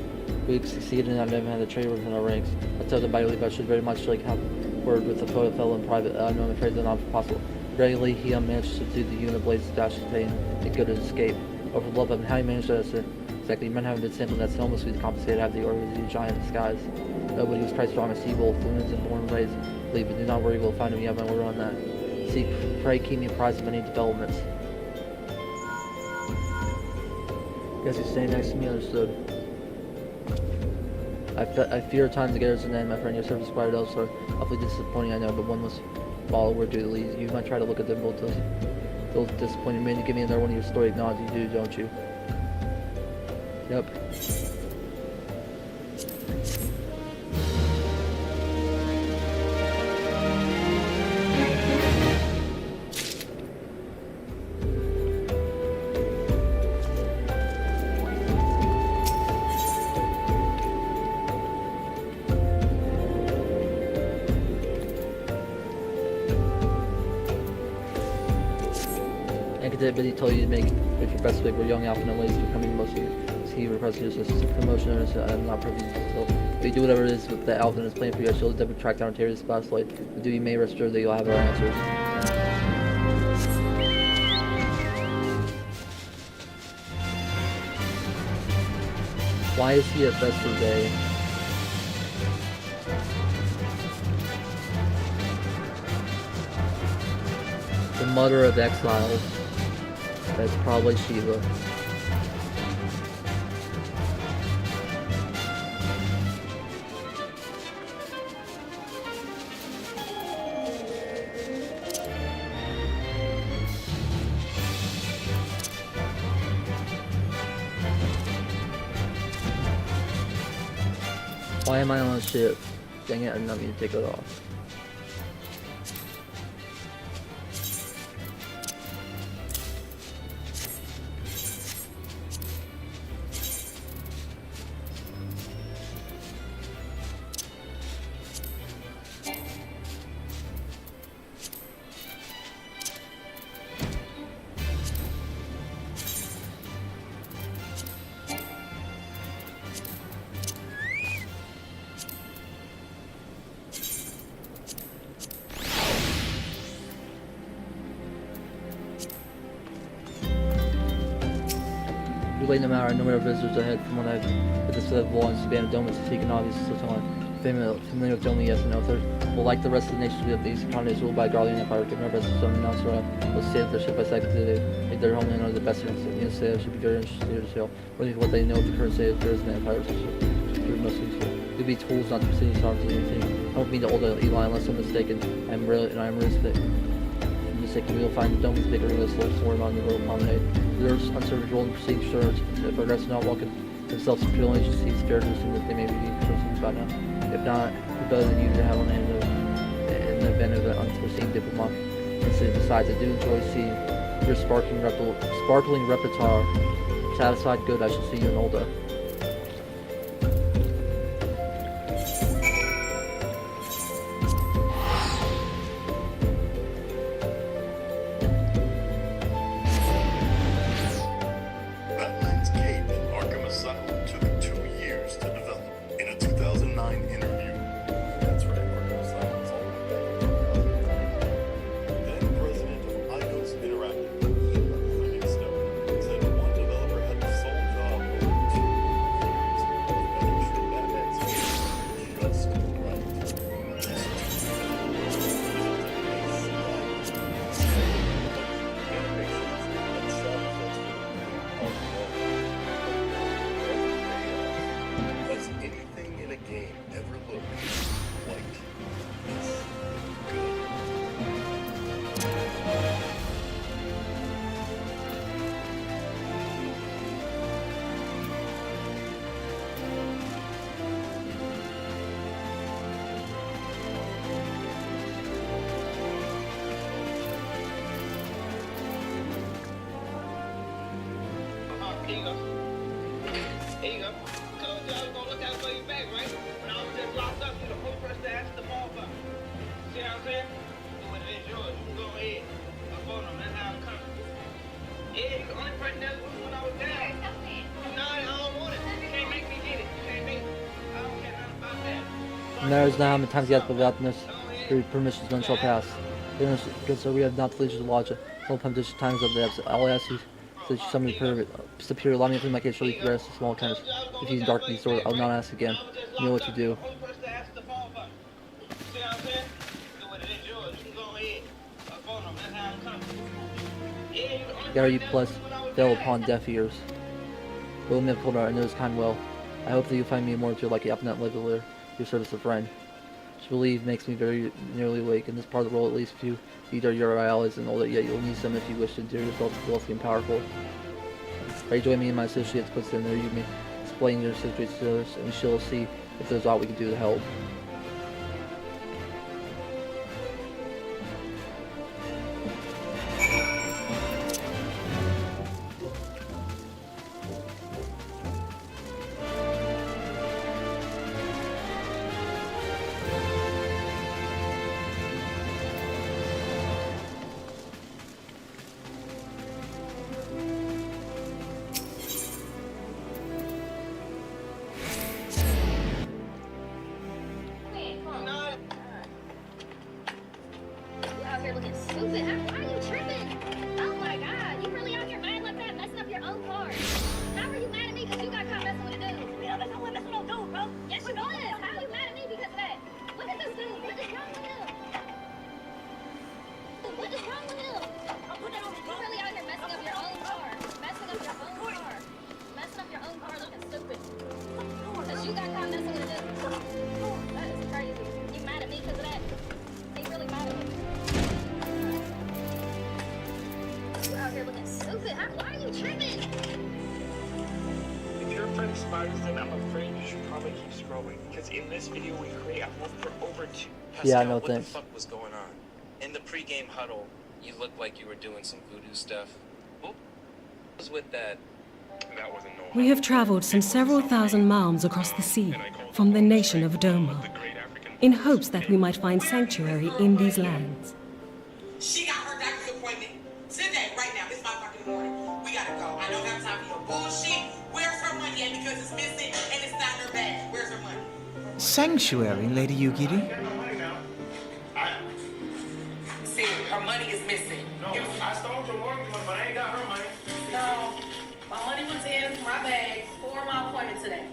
We've succeeded in not having had a traitor within our ranks. I tell them by belief I should very much like have word with the fellow in private. No, I'm afraid they're not possible. Regularly, he managed to do the unit blades to dash his pain and good escape. Over love of how he managed that, sir. Exactly, men haven't been simple, that's almost to compensate to have the order of the giant in disguise. Nobody was Christ strong as Seawolf, women's and born and raised. Believe it, do not worry, we'll find him. You have my word on that. See, pray keep me apprised of any developments. Guess you stay next to me, understood. I fear times together is an end, my friend. Your service required elsewhere. Awfully disappointing, I know, but one must follow where duty leads. You might try to look at them both those disappointing men to give me another one of your story. Acknowledge you do, don't you? Yep. But he told you to make with your best wig where young Alpha and ladies becoming mostly he requested just a promotion and I'm not privy to still. If you do whatever it is with the Alpha is playing for you, I shall endeavor to track down Terry's flashlight. But do you may rest assured that you'll have our answers. Why is he at Vesper Bay? The Mother of Exiles. That's probably Shiva. Why am I on a ship? Dang it, I did not mean to take it off. Late no matter, no matter visitors ahead from what I've heard this set of law and span of Domus to seek an obvious so on. Familiar with Domi, yes and no. Third, well, like the rest of the nations of these colonies ruled by a Garlian Empire, given our best some announcer will stay at their ship by sight today. Make their homeland under the best interest. Say I should be very interested to show what they know of the current state of affairs in the Empire, should prove most useful. It would be tools, not to pursue sovereignty or anything. I don't mean to old Eli unless I'm mistaken. I am really mistaken. We will find the Domi's bigger than this little swarm on the road promenade. There's uncertain role in proceeding sure if progress not welcome themselves to fuel agencies, fair to assume that they may be persons by now. If not, it's better than you to have on hand in the event of an unforeseen diplomatic incident. Besides, I do enjoy seeing your sparkling repertoire. Satisfied, good. I shall see you in Olda. Batman's cape in Arkham Asylum took 2 years to develop. In a 2009 interview, that's right, Arkham Asylum is all then president of Eidos Interactive, Livingstone, said one developer had the sole job over 2 years of making sure Batman's cape was just right. This Does anything in a game ever look quite this good? Here you go. Here you go. Told you I was gonna look out for your back, right? When I was just locked up, you're the first person to ask the motherfucker. See what I'm saying? So when it is yours, you can go ahead. Up on them, that's how it comes. Yeah, you the only person that was when I was down. No, I don't want it. You can't make me get it. You can't make I don't care nothing about that. And there is now how many times he has without this. Your permissions when shall pass. Because so we have not the leisure to lodge it. No permission times of the I'll ask you so that somebody superior allow me to my case so we can rest the small times. If you can darken these doors, I'll not ask again. You know what you do. Gary plus fell upon deaf ears. William have told her I know his kind well. I hope that you find me more to your like up not live your service of friend. She believe makes me very nearly awake. In this part of the world, at least few feet are your allies and all that, yet you'll need some if you wish to endear yourself to wealthy and powerful. Are you joining me and my associates puts in there? You may explain your situation to us, and we shall see if there's aught we can do to help. If you're afraid of spiders, then I'm afraid you should probably keep scrolling. Because in this video we create, I've worked for over 2. Yeah, no what thanks. the fuck was going on? In the pre-game huddle, you looked like you were doing some voodoo stuff. What was with that? That wasn't no. We have traveled some several thousand miles across the sea from the nation of Doma, in hopes that we might find sanctuary in these lands. She got her doctor's appointment today, right now. It's 5 o'clock in the morning. We gotta go. I don't have time for your bullshit. Where's her money at? Because it's missing and it's not in her bag. Where's her money? Sanctuary, Lady Yugiri? See, her money is missing. No, I stole your mortgage money, but I ain't got her money. No, my money was in my bag for my appointment today.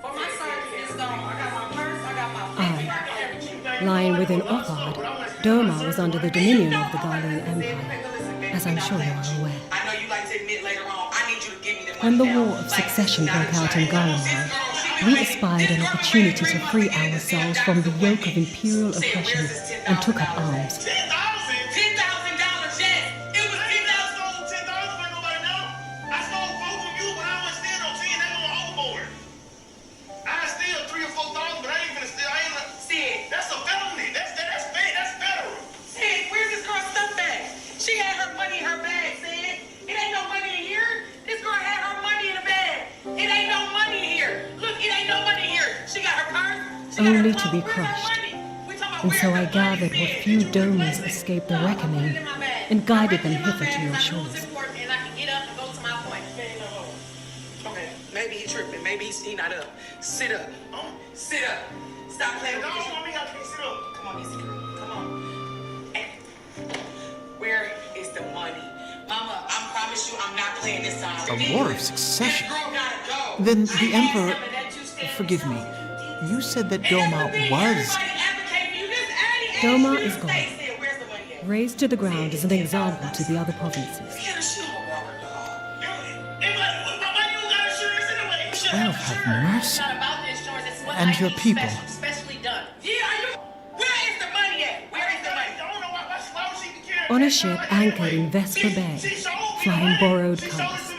For my surgery, it's gone. I got my purse, I got my picture, I got everything. Lying within Othard, Doma was under the dominion of the Garlean Empire, as I'm sure you are aware. I know you like to admit later on. I need you to give me the money. When the War of Succession broke out in Garlemald, we espied an opportunity to free ourselves from the yoke of imperial oppression and took up arms. only to be crushed. And so I gathered what few domers escaped the reckoning and guided them hither to your shores. And I can get up and go to my point. Okay, maybe he tripping. Maybe he not up. Sit up. Sit up. Stop playing with me. I can't sit up. Come on, easy. Come on. Where is the money? Mama, I promise you I'm not playing this time. A war of succession. This girl gotta go. Then the Emperor... Forgive me. You said that Doma was... Doma is gone, raised to the ground as an example to the other provinces. 12 have mercy. And your people. On a ship anchored in Vesper Bay, flying borrowed colors.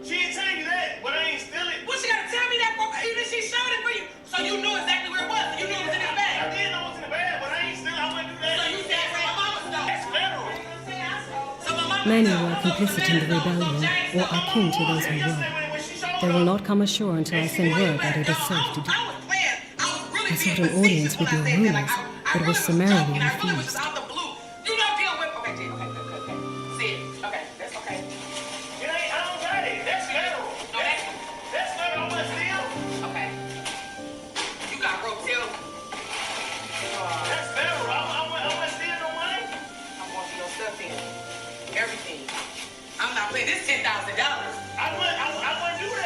She ain't telling you that, but I ain't steal it. Well, she gotta tell me that, bro. Even she showed it for you. So you knew exactly where it was. You knew it was in the bag. I did know it was in the bag, but I ain't steal it. I wouldn't do that. So you said my mama stole. That's federal. So my mama Many were complicit in the rebellion, or akin to those who were. They will not come ashore until I send word that it is safe to do. I sought an audience with your rulers, but was summarily refused.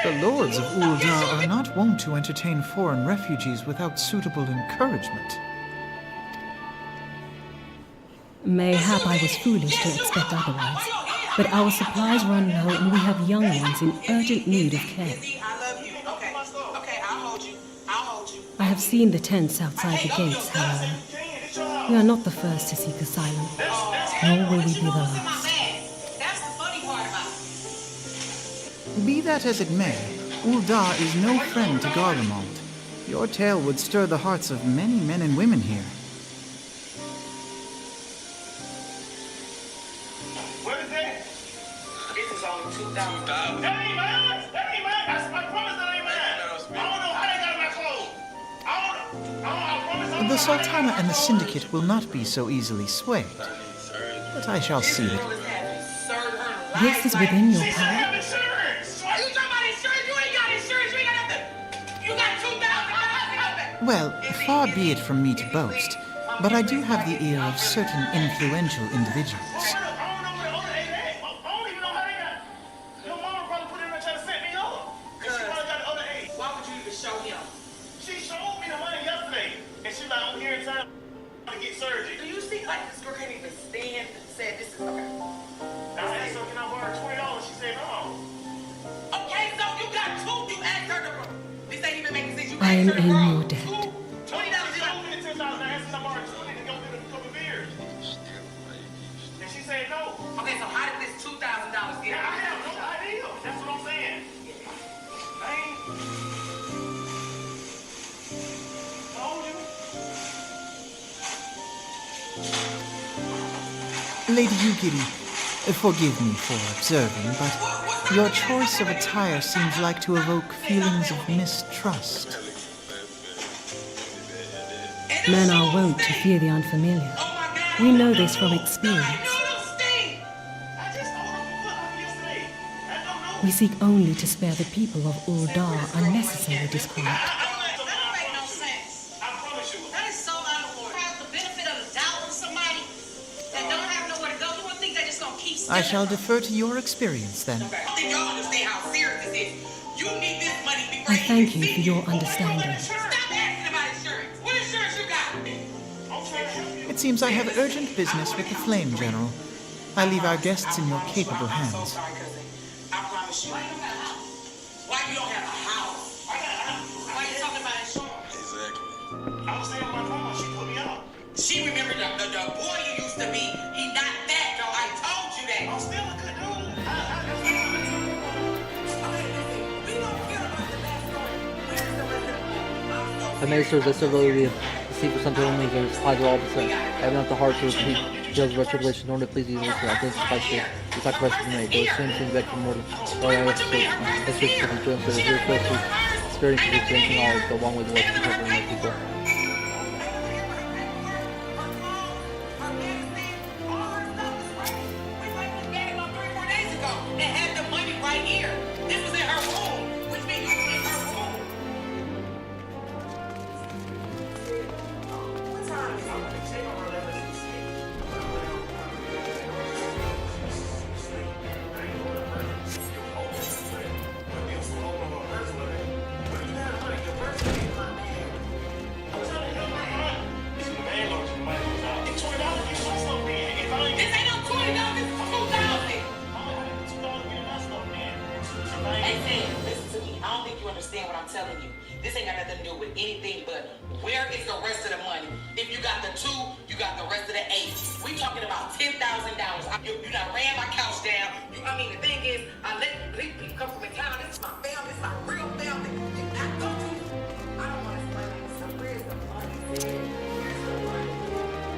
The lords of Ul'dah are not wont to entertain foreign refugees without suitable encouragement. Mayhap I was foolish to expect otherwise, but our supplies run low and we have young ones in urgent need of care. I have seen the tents outside the gates, however. We are not the first to seek asylum, nor will we be the last. Be that as it may, Ul'dah is no friend to Garlemald. Your tale would stir the hearts of many men and women here. What is that? This is only 2,000. That ain't mine. That ain't mine. I promise that ain't mine. I don't know how they got in my clothes. I promise. The Sultana and the Syndicate will not be so easily swayed. But I shall see that. This is within your power. Well, far be it from me to boast, but I do have the ear of certain influential individuals. Why would you even show him? She showed me the money yesterday, and she's like, I'm here in time to get surgery. Do you see, like, this girl can't even stand and said this is okay. I asked her, can I borrow $20? She said, no. Okay, so you got two. You asked her to... This ain't even making sense. You I am asked her in to your debt. $20. You don't give me $10. I asked her to borrow 20 to go get a couple beers. And she said no. Okay, so how did this $2,000 get? I have no idea. That's what I'm saying. I ain't... told you. Lady Yugiri, forgive me for observing, but your choice of attire seems like to evoke feelings of mistrust. Men are wont to fear the unfamiliar. We know this from experience. We seek only to spare the people of Ul'dah unnecessary disquiet. I shall defer to your experience then. I thank you for your understanding. It seems I have urgent business with the Flame General. I leave our guests in your capable hands. Why you don't have a house? Why you talking about insurance? Exactly. I was staying with my grandma. She put me up. She remembered the boy you used to be. He not that, though. I told you that. I'm still a good dude. I made sure this ability to seek for something only that is applied to all the same. I have not the heart to repeat tales of our tribulation, nor to please you, Lord. I thank you, Christ, the sacrifice you made. Those same things back from mortal. Oh, I was so, that's just for the joy of the experience of experiencing all the one way to watch people from other people. And had the money right here. This was in her room, which means it was in her room. What time is This ain't no $20, this is $2,000. Hey, Sam, listen to me. I don't think you understand what I'm telling you. This ain't got nothing to do with anything but where is the rest of the money? If you got the 2, you got the rest of the 8. We talking about $10,000. You done ran my couch down. The thing is, I let people come from the town. This is my family. This is my real family. I don't want to explain this. So where's the money? Where's the money?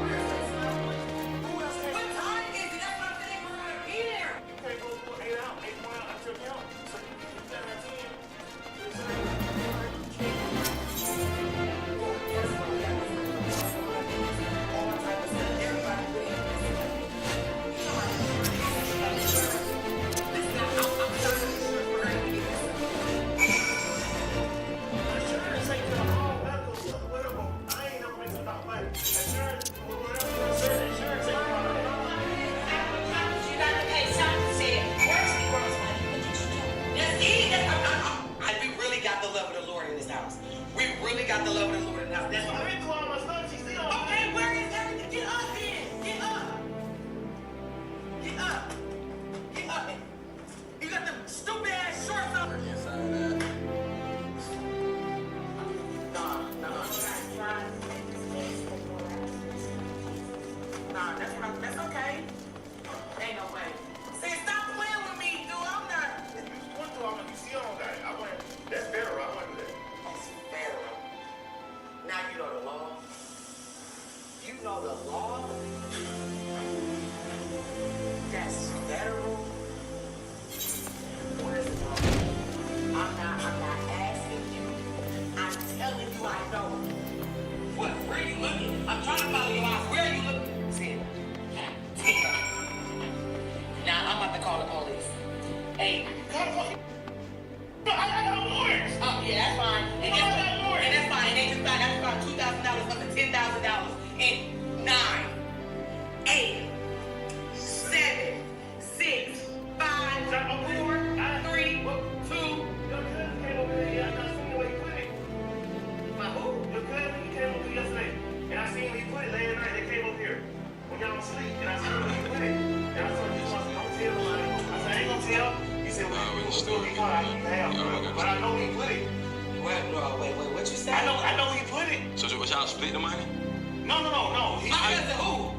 Where's the money? Who else? What time is it? That's what I'm saying. We're gonna be there. You can't go for 8 out, 8 more out until count. So you can get that at 10. Got the love of the Lord in the house. That's what I'm doing all my stuff. She's still okay, where is everything? Get up then. Get up. Get up. Get up. You got them stupid ass shorts on. Inside that. Nah, that's okay. Ain't no way. Say, stop playing with me, dude. I'm not. What do I want? You see all that? I went, that's better. I want to do that. That's better. Now you know the law. You know the law. That's federal. What is the law? I'm not asking you. I'm telling you I know. What? Where are you looking? I'm trying to follow your eyes. Where are you looking? Tina. Now I'm about to call the police. Hey. I got warrants. Oh yeah, that's fine. And that's fine. And they just found $2,000 up to $10,000 in 9, 8, 7, 6, 5, 4, 3, 2. My who? Your cousin, he came over yesterday, and I seen him, he put it last night. They came over here when y'all was asleep, and I seen him, he put it. And I told him, don't tell nobody. I said, I ain't gonna tell. He said, well, you still be quiet. But I know he put it. Wait, what you say? I know he put it. So was y'all split the money? No. My cousin who?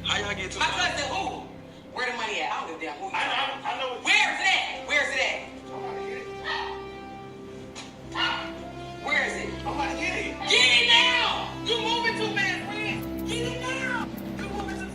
How y'all get to My cousin who? Where the money at? I don't give a damn who you I know. Where's it at? Where's it at? Where is it? I'm about to get it. Get it now! You moving too fast, friend. Get it now! You moving too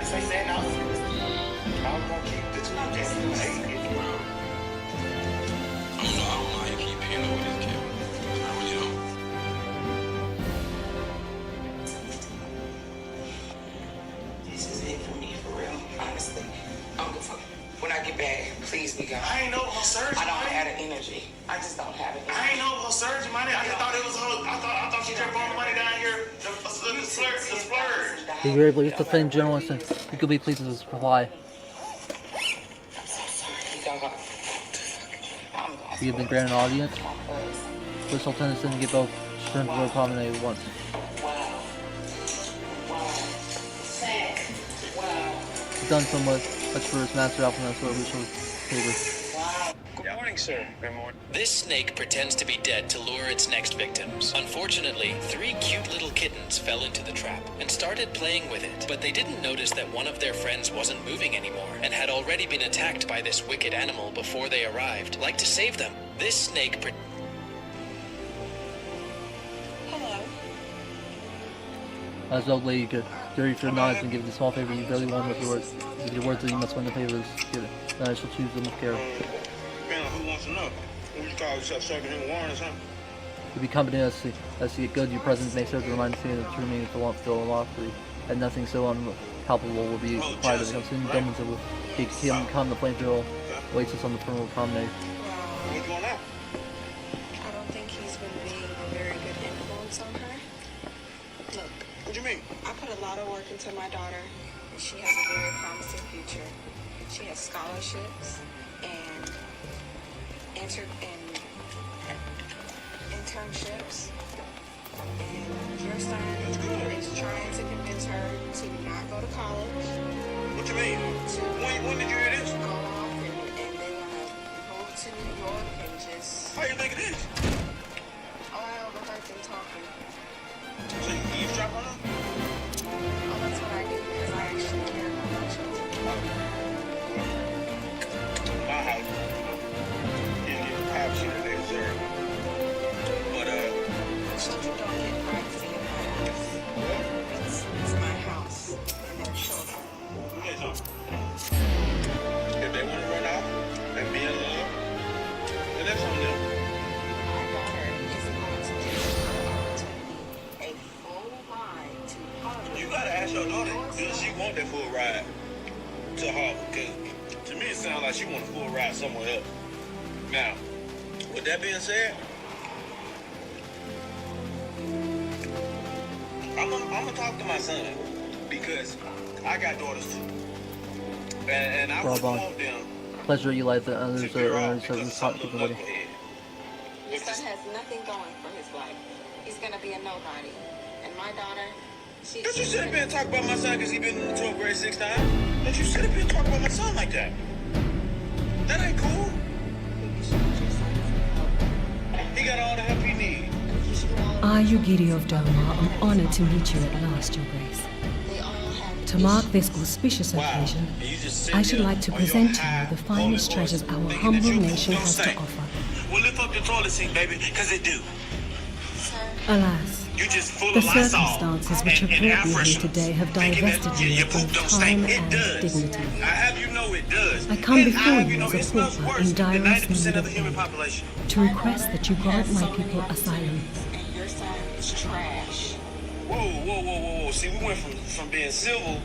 say that now. I was gonna keep the 2 just in the 8. I don't know how you keep paying over this kid. I really don't. This is it for me, for real. Honestly. When I get back, please be gone. I ain't know her surgery. I don't have the energy. I just don't have it. I ain't know her surgery, money. I thought it was her. I thought she kept throwing money down here. The splurge. Be very pleased to thank journalists and you could be pleased with his reply. We have been granted an audience. Police Lieutenant didn't get both Sprint Road promenade at once. He's done so much for his master alpha, that's what we showed papers. Good morning, sir. Good morning. This snake pretends to be dead to lure its next victims. Unfortunately, 3 cute little kittens fell into the trap and started playing with it, but they didn't notice that one of their friends wasn't moving anymore and had already been attacked by this wicked animal before they arrived. Like to save them. This snake Hello. As the old lady could carry your knives and give the small favor you barely won with your words. With your words that you must win the favors. Give it. Then I shall choose them with care. Man, who wants to know? What you call yourself, serving him warrant or something? To be company as you get good, your presence may serve to remind the of the true meaning for once still unlawfully, and nothing so unpalpable will be required of the consuming governments that will become the flamethrower waits us on the firm promenade. What's going on? I don't think he's been being a very good influence on her. Look. What do you mean? I put a lot of work into my daughter, and she has a very promising future. She has scholarships and internships. And your son is trying to convince her to not go to college. What you mean? When did you hear this? Go off and they want to move to New York and just... How you think it is? Oh, I overheard them talking. So you eavesdrop on them? Oh, that's what I do because I actually care about my children. My house. Didn't get the privacy that they deserve. But, children don't get privacy in my house. It's my house and their children. If they want to run out and be in love, then that's on them. My daughter isn't going to give her opportunity a full ride to Harvard. You gotta ask your daughter, does she want that full ride to Harvard? Because to me, it sounds like she want a full ride somewhere else. Now, with that being said, I'm gonna talk to my son because I got daughters too, and I would want them. Pleasure you like that others are earners of this hot people waiting. Your son has nothing going for his life. He's gonna be a nobody. And my daughter, Don't you sit up here and talk about my son because he been in the 12th grade 6 times? Don't you sit up here and talk about my son like that? That ain't cool. He got all the help he needs. I, Yugiri of Doma, am honored to meet you at last, Your Grace. To mark this auspicious occasion, I should like to present to you the finest treasures our humble nation has to offer. We'll lift up the toilet seat, baby, because it do. Alas, the circumstances which have brought me here today have divested me of both time and dignity. I have you know it does. I come before you know as it a smells pauper worse in than direst 90% need of of the human aid, population. to request that you grant my people asylum. and your son is trash. Whoa. See, we went from being civil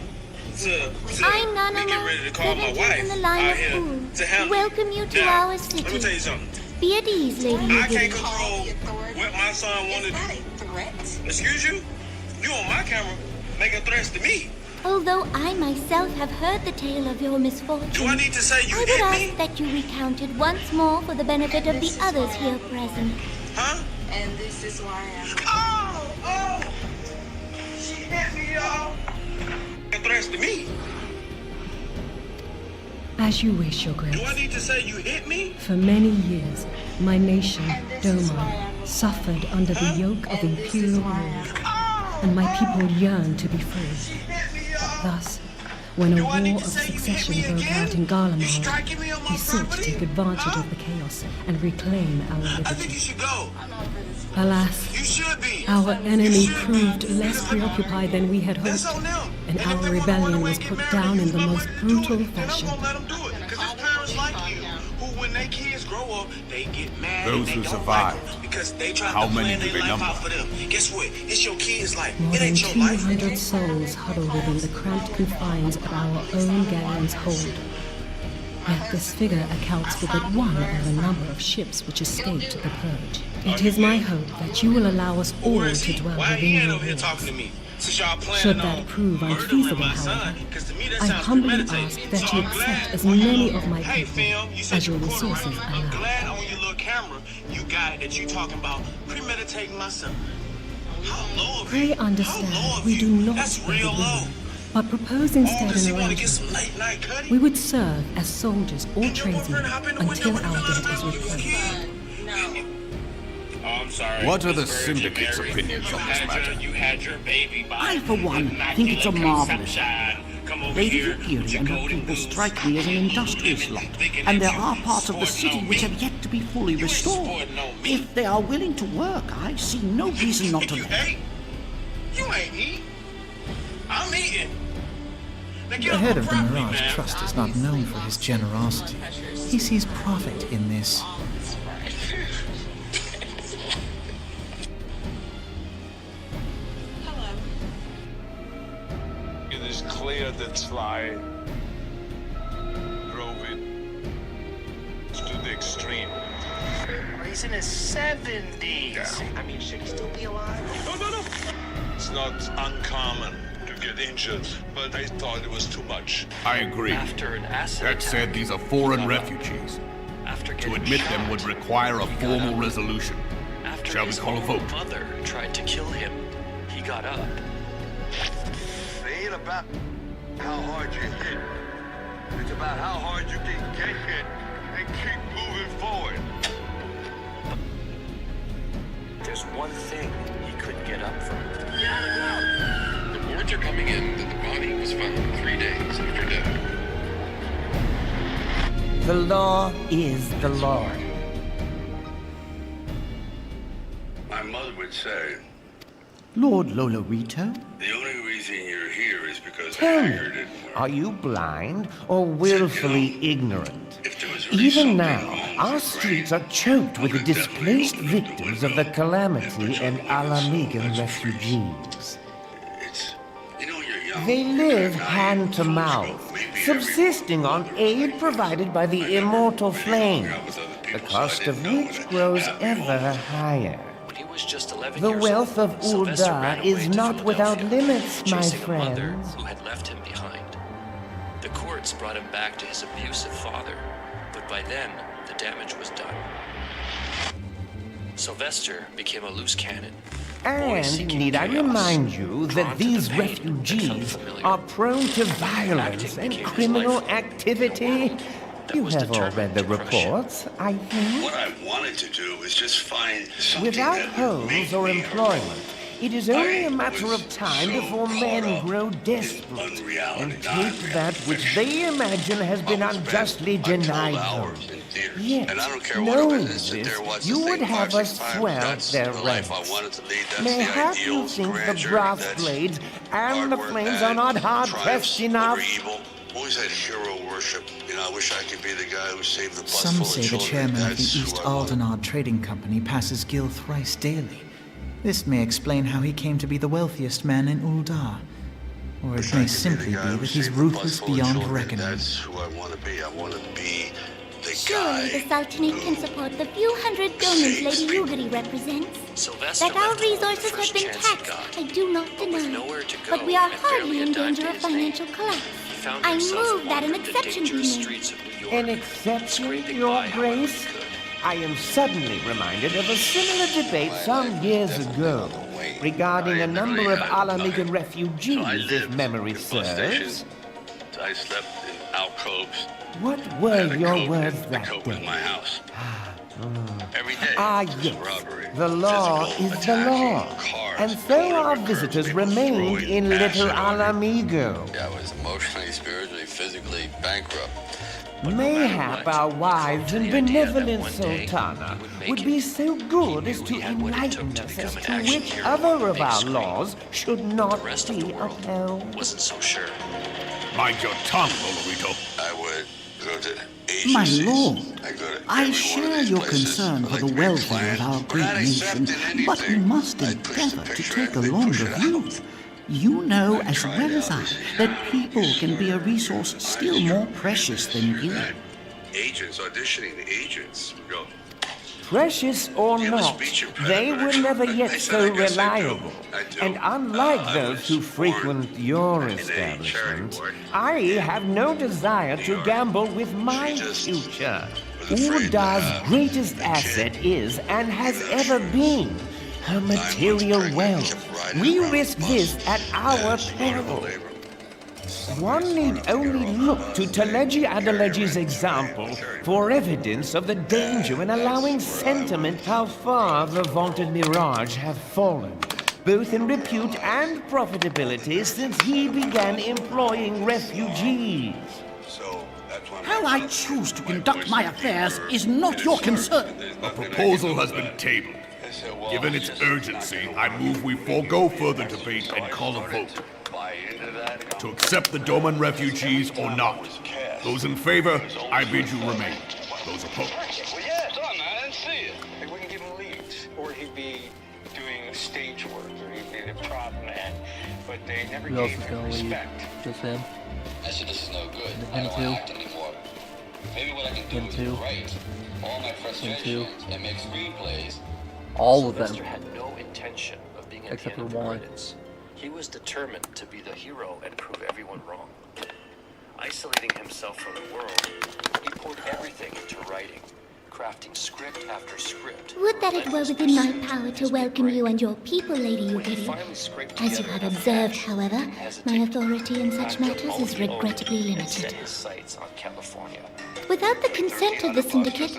to I'm Nana, me getting ready to call my 17th wife in the line out of here fools. to handle Welcome you to now, our city. Let me tell you something. Be at ease, Lady I can't Yugiri. control what my son wanted to do. Excuse you? You on my camera making threats to me. Although I myself have heard the tale of your misfortune, Do I need to say you I would hit ask me? that you recount it once more for the benefit of the others here present. Huh? And this is why I'm... Oh! She hit me, y'all. Making threats to me. As you wish, Your Grace. Do I need to say you hit me? For many years, my nation, Doma, suffered under the yoke of imperial rule, and my people yearned to be free. Thus, when a war of succession broke out in Garlemald, we sought to take advantage of the chaos and reclaim our liberty. Alas, our enemy proved less preoccupied than we had hoped, and our rebellion was put down in the most brutal fashion. Those who survived, how many do they number? Guess what? It's your kid's life. More It than ain't your life. 200 souls huddle within the cramped confines of our own galleon's hold. Yet this figure accounts for but one of a number of ships which escaped the purge. It is my hope that you will allow us all to dwell within your walls. Should that prove unfeasible, however, I humbly ask that you accept as many of my people as your resources allow. Glad on your little camera you got it that you talking about premeditating my son. How low of Pray you? understand, we do not That's real low. but propose instead Does he an want to get arrangement. some late night cutting? We would serve as soldiers or tradesmen until our debt is sorry. What are the syndicate's opinions on this matter? You had your baby by I, for one, think it's a marvelous idea. Lady Victoria and her people strike me as an industrious lot, and there are parts of the city which have yet to be fully restored. If they are willing to work, I see no reason not to. You ain't eating. I'm eating. The head of the Mirage Trust is not known for his generosity. He sees profit in this. It is clear that Sly drove it to the extreme. He's in his 70s. I mean, should he still be alive? No. It's not uncommon to get injured, but I thought it was too much. I agree. After an acid That said, these are foreign refugees. To admit them would require a formal resolution. Shall we call a vote? His mother tried to kill him. He got up. It ain't about how hard you hit. It's about how hard you can get hit and keep moving forward. There's one thing he couldn't get up from. The reports are coming in that the body was found 3 days after death. The law is the law. My mother would say, Lord Lolorito, the only reason you're here is because Tell me, Haggard didn't work. are you blind or willfully ignorant? Even now, our streets are choked with the displaced victims of the calamity and Alamigan refugees. They live hand to mouth, subsisting on aid provided by the immortal flames, the cost of which grows ever higher. When he was just 11 The years wealth old, of Sylvester Ul'dah ran away is to not without Philadelphia, limits, my chasing a mother friends. who had left him behind. The courts brought him back to his abusive father, but by then, the damage was done. Sylvester became a loose cannon. And need I remind you that these refugees are prone to violence and criminal activity? You have all read the reports, I think. What I wanted to do was just find something Without that would homes make or me employment, it is only a matter of time before men grow desperate and take that which they imagine has been unjustly denied them. Yet, knowing this, you would have us swell their ranks. Mayhap you think the brass blades and the flames are not hard-pressed enough? Always had hero worship. You know, I wish I could be the guy who saved the bus Some full say of the children. chairman of the That's East who I want. Aldenard Trading Company passes Gil thrice daily. This may explain how he came to be the wealthiest man in Ul'dah. Or it may simply be that he's ruthless beyond reckoning. That's who I want to be. I want to be the Surely the Sultanate can support the few hundred donors Lady Yugiri represents. Sylvester That our left home resources the have first been chance he taxed, got. I do not deny. nowhere to But go we are and hardly barely a in dime danger to of his name. financial collapse. He found I himself move that an wandering the exception be dangerous made. streets of New York. An exception, Your Grace? I am suddenly reminded of a similar debate some years ago regarding a number of Alamigan refugees, if memory serves. I slept in alcoves. What were your words that in day? my house. Every day. Ah, yes. The law is the law. And so our visitors remained in Little Alamigo. I was emotionally, spiritually, physically bankrupt. Mayhap our wives and benevolent Sultana would be so good as to enlighten us as to which other of our laws should not be upheld. Wasn't so sure. Mind your tongue, Lolorito. I would go to my agencies. lord, I go to I every one of share these your places. concern I for like the to make welfare of plans. our We're great not nation, accepting but we anything. must I'd push the endeavor to picture take out, a they longer push it view. out. You know as well as I that people can be a resource still more precious than you. Agents auditioning the agents. We go, Precious or not, they were never yet so reliable. And unlike those who frequent your establishment, I have no desire to gamble with my future. Ul'dah's greatest asset is, and has ever been, her material wealth. We risk this at our peril. One need only look to Taleji Adeleji's example for evidence of the danger in allowing sentiment how far the vaunted Mirage have fallen, both in repute and profitability since he began employing refugees. How I choose to conduct my affairs is not your concern. A proposal has been tabled. Given its urgency, I move we forego further debate and call a vote. To accept the Doman refugees or not. Those in favor, I bid you remain. Those opposed. Well, yeah, it's on. I didn't see it. They wouldn't give him leads, or he'd be doing stage work, or he'd be the prop man. But they never Who else gave is him gonna leave? respect. Just him? I said this is no good. I Him don't too. want to act anymore. Maybe what I can do Him is too. write all my frustrations and make screenplays. All of them. Sylvester had no intention of being at Except the end for of the one. credits. He was determined to be the hero and prove everyone wrong. Isolating himself from the world, he poured everything into writing, crafting script after script. Would that it were within my power to welcome you and your people, Lady Yugiri. As you have observed, however, my authority in such matters is regrettably limited. Set his sights on California. Without the consent of the Syndicate,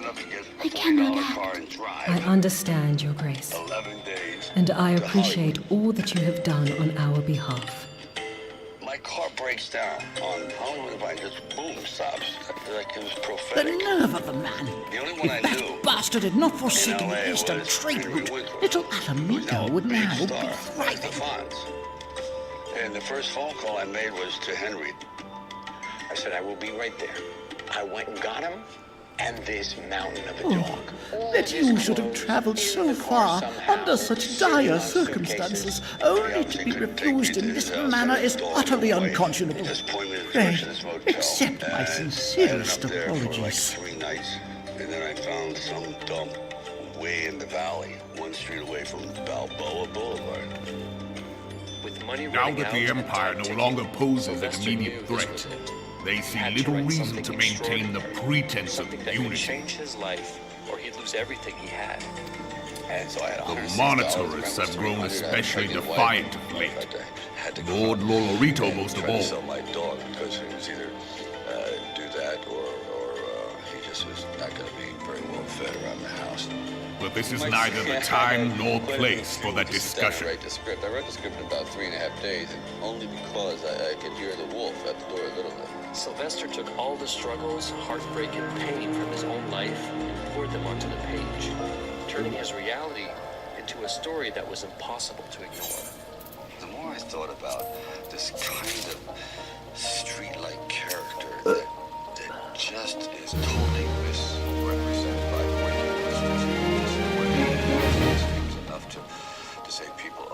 I cannot act. I understand, Your Grace, and I appreciate all that you have done on our behalf. My car breaks down on how if I just boom stops like it was The prophetic. nerve of the man. The only one I If that knew bastard had not forsaken LA the eastern was trade Henry route, Winkler, little Alameda would now be star, thriving. Fonz. And the first phone call I made was to Henry. I said, I will be right there. I went and got him, and this mountain of a dog. That you should have traveled so far under such dire circumstances, only to be refused in this manner is utterly unconscionable. Pray, accept my sincerest apologies. 3 nights, and then I found some dump way in the valley, 1 street away from Balboa Boulevard. With money Now running that the out, Empire no longer poses an immediate threat, they see little reason to maintain the pretense of unity. change his life, or he'd lose everything he had. And so I had The Monitors have grown especially defiant of late. Lord Lolorito most of Sell all. my dog because it was either do that or he just was not going to be very well fed around the house. But this is neither the time nor place for that discussion. I wrote the script in about 3.5 days, and only because I could hear the wolf at the door a little bit. Sylvester took all the struggles, heartbreak, and pain from his own life and poured them onto the page, turning his reality into a story that was impossible to ignore. The more I thought about this kind of street-like character that just is totally misrepresented by enough to say people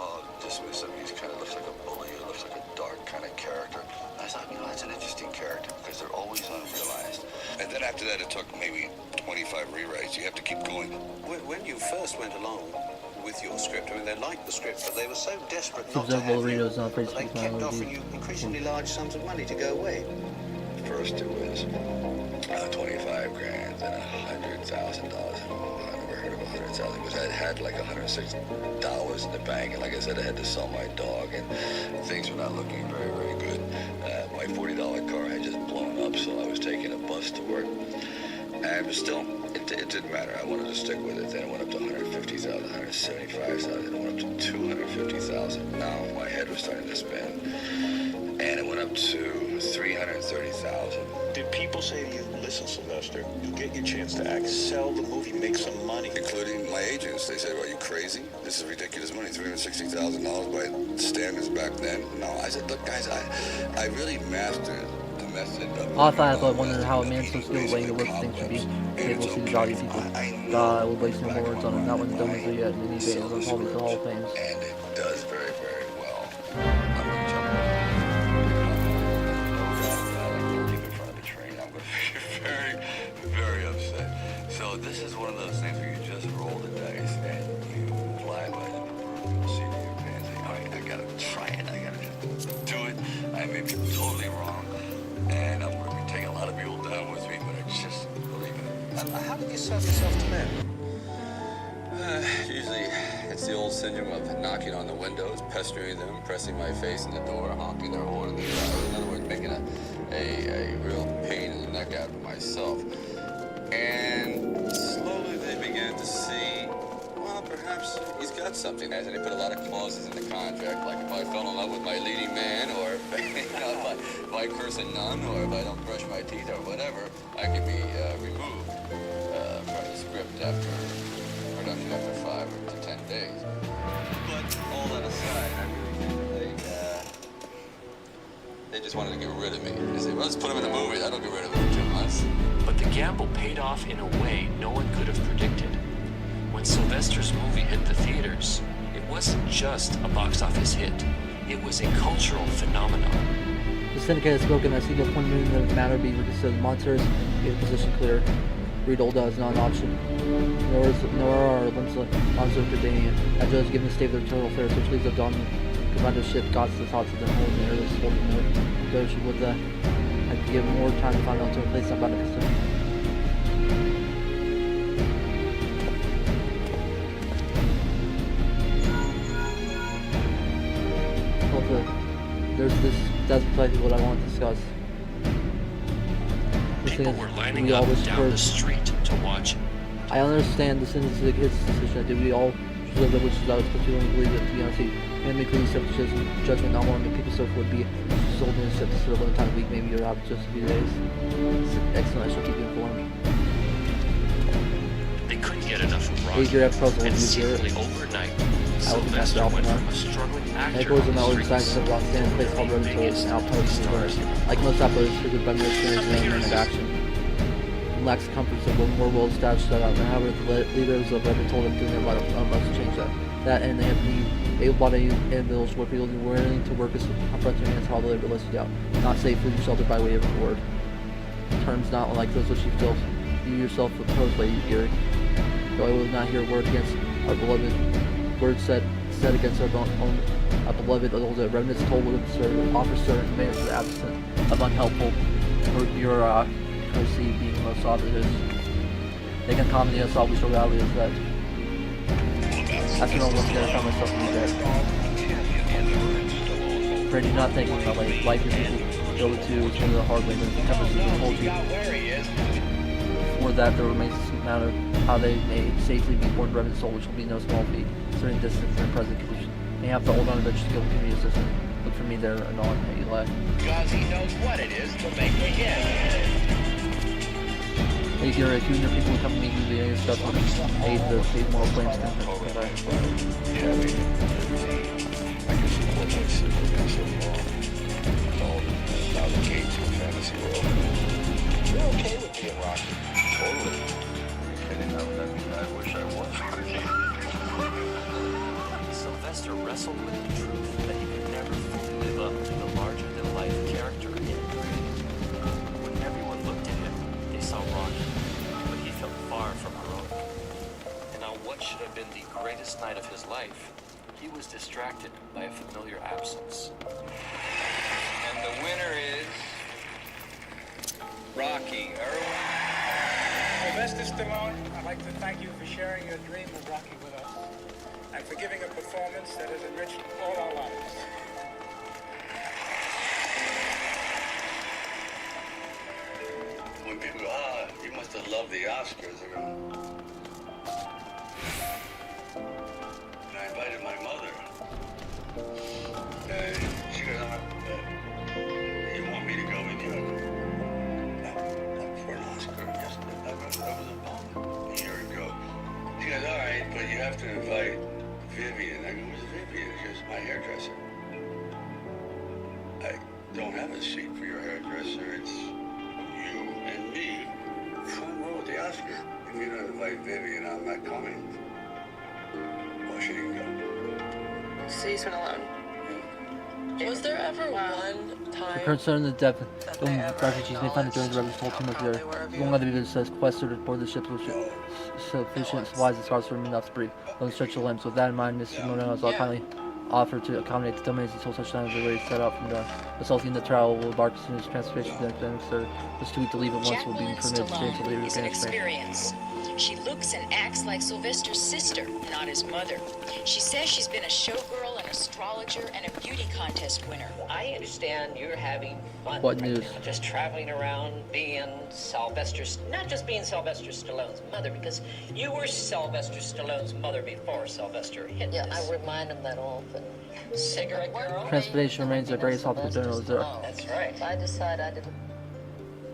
dismiss him. He kind of looks like a bully, or looks like a dark kind of character. And I thought, that's an interesting character because they're always unrealized. And then after that, it took maybe 25 rewrites. You have to keep going. When you first went along with your script, I mean, they liked the script, but they were so desperate So not to have you, Lolorito's not that afraid they to speak kept my offering you increasingly large sums of money to go away. First it was 25 grand, then $100,000. I never heard of 100,000 because I had like $106 in the bank, and like I said, I had to sell my dog, and things were not looking very, very good. My $40 car had just blown up, so I was taking a bus to work. But still, it didn't matter. I wanted to stick with it. Then it went up to 150,000, 175,000. It went up to 250,000. Now my head was starting to spin, and it went up to 330,000. Did people say to you, listen, Sylvester, you get your chance to act, sell the movie, make some money? Including my agents. They said, are you crazy? This is ridiculous money, $360,000 by standards back then. No, I said, look, guys, I really mastered the method of... All I thought, wondered how a man so skilled weighing the words things should be able to see the value of people. I would waste no more words on it. Not when done with yet. Many days on all these Hall of Fames. And it does very, very well. Very, very upset. So this is one of those things where you just roll the dice and you fly by the proverbial seat of your pants. All right, I gotta try it. I gotta do it. I may be totally wrong, and I'm going to be taking a lot of people down with me, but I just believe in it. How did you serve yourself to men? Usually, it's the old syndrome of knocking on the windows, pestering them, pressing my face in the door, honking their horn in the yard. In other words, making a real pain in the neck out of myself. And slowly they began to see, well, perhaps he's got something. And they put a lot of clauses in the contract, like if I fell in love with my leading man, or if I curse a nun, or if I don't brush my teeth, or whatever, I can be removed from the script after production after 5 to 10 days. But all that aside, I really think that they just wanted to get rid of me. They said, well, let's put him in a movie. That'll get rid of him in 2 months. But the gamble paid off in a way no one could have predicted. When Sylvester's movie hit the theaters, it wasn't just a box office hit. It was a cultural phenomenon. The syndicate has spoken. I see no point in the matter being reconsidered. Monsters get a position clear. Read Olda is not an option. Nor are limbs monsters for Daniel. I judge given the state of their internal affairs, which leaves up Don commandership, God's the thoughts of them holding the airless holding more. Those who would I could give more time to find out to replace some benefits. There's this, that's precisely what I want to discuss. People were lining up down the street to watch it. I understand this is his decision. Did we all preserve the wishes I was particularly believe that, to be honest, enemy police judgment not wanting the people surf would be sold in a ship to serve 1 time a week, maybe you're out just a few days. It's excellent, I shall keep you informed. They couldn't get enough of Rocky, and secretly overnight, Sylvester went from a struggling actor Headquarters of Melody Science of Rock Stand, a place called Red Toll, and now part of the universe. Like most operators, triggered by mere experience and element action. And lacks the comforts of a more well-established setup. However, the leaders of Red told them doing their part must change that. That and they have the able-bodied individuals where people were willing to work as confronting against how they were listed out. Not safe, food, and shelter by way of reward. Terms not like those which you yourself proposed by you, Gary. Though I will not hear a word against our beloved. Words said against our beloved older remnants told would have offer certain advantage to the absence of unhelpful or bureaucracy being most obvious. They can accommodate us all, we shall rally as that. After all, once again, I found myself in the bed. Pray do not think about life is easy. Go to one of the hard way when it comes to told you. For that, there remains a matter of how they may safely be born remnant soul, which will be no small feat. Certain distance in their present condition. May have to hold on eventually to give community assistance. Look for me there and on at Eli. Because he knows what it is to make me get. If you're accusing your people who come to me who the alien stuff will aid the state moral claims to You're okay with being Rocky? Totally. And you know, that means I wish I was. Sylvester wrestled with the truth that he could never fully live up to the larger-than-life character in the dream. When everyone looked at him, they saw Rocky, but he felt far from heroic. And on what should have been the greatest night of his life, he was distracted by a familiar absence. And the winner is Rocky Irwin. Sylvester Stallone, I'd like to thank you for sharing your dream of Rocky with us, and for giving a performance that has enriched all our lives. When people go, you must have loved the Oscars. I go, and I invited my mother. She goes, you want me to go with you? I go, for an Oscar, yes, that was a year ago. She goes, all right, but you have to invite Vivian. I go, who's Vivian? She goes, my hairdresser. I don't have a seat for your hairdresser. It's you and me. Front row at the Oscar. If you don't invite Vivian, I'm not coming. Well, she didn't go. So you spent alone? Was there ever one time? Concerned the depth of refugees may find it during the rebels' whole team of there. Long other people says quested aboard the ships with sufficient supplies and scars for him enough to breathe. Don't stretch your limbs. With that in mind, Mr. Moreno's kindly offered to accommodate the domains until such time as they're ready to set out from there. Resulting the trial will embark as soon as transportation to the academic center was too weak to leave at once will be permitted to stay until later. Is an experience. She looks and acts like Sylvester's sister, not his mother. She says she's been a showgirl, an astrologer, and a beauty contest winner. I understand you're having fun What right news? now, just traveling around being not just being Sylvester Stallone's mother, because you were Sylvester Stallone's mother before Sylvester hit this. I remind him that often. Cigarette girl. Transportation remains their greatest obstacle. General Zero. That's right. If I decide I didn't.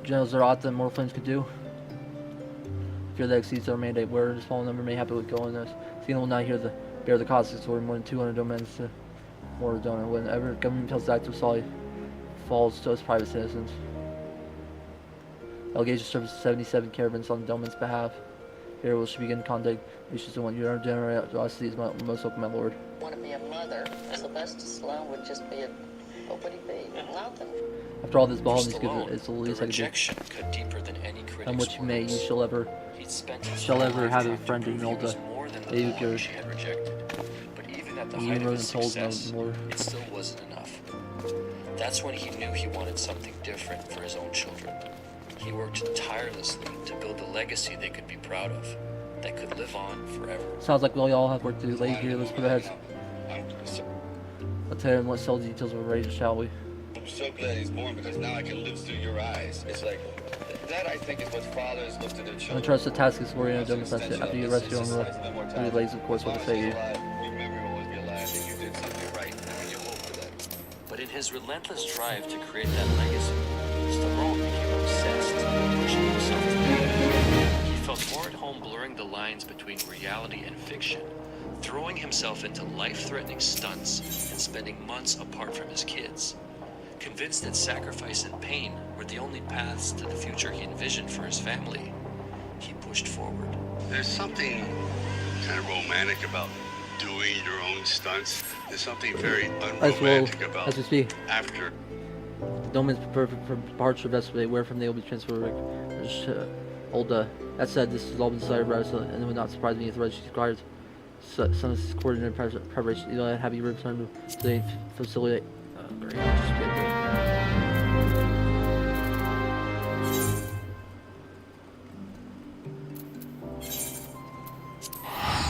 General Zerat than more flames could do. Fear that exceeds our mandate. Where a small number may happily go in this. Cena will not bear the cost of more than 200 domains to more donor. Whenever government tells active solely falls to us private citizens. Delegation serves 77 caravans on the domain's behalf. Here we should begin contact issues to want your generosity is most welcome, my lord. Want to be a mother? Sylvester Stallone would just be what would he be? Nothing. After all, this ball is the least I could do. Rejection cut deeper than any critic's And what you may, you words. shall ever He'd spent his have whole a life friend trying to in prove he Olda. was more than the They boy were she had rejected. But even at the You height of were his told no success, more. it still wasn't enough. That's when he knew he wanted something different for his own children. He worked tirelessly to build a legacy they could be proud of, that could live on forever. Sounds like we all have work to do. Lady here, let's put our heads. Let's hear and let's sell the details of a raid, shall we? I'm so glad he's born because now I can live through your eyes. It's like, that I think is what fathers look to their I'm children. gonna trust the task is worrying and don't miss it. After you rescue on the relays, of course, what to say to you. Remember, you'll always be alive. I think you did something right. I mean, you hope for that. But in his relentless drive to create that legacy, Stallone became obsessed and pushed himself to the limit. He felt more at home blurring the lines between reality and fiction, throwing himself into life-threatening stunts and spending months apart from his kids. Convinced that sacrifice and pain were the only paths to the future he envisioned for his family, he pushed forward. There's something kind of romantic about doing your own stunts. There's something very unromantic about as we speak. after. Domain's perfect for departure vessel. Where from they will be transferred. Olda. That said, this has all been decided by us, and it would not surprise me if the registry required some of this coordinated preparation. You know, have you returned to the facility? Great.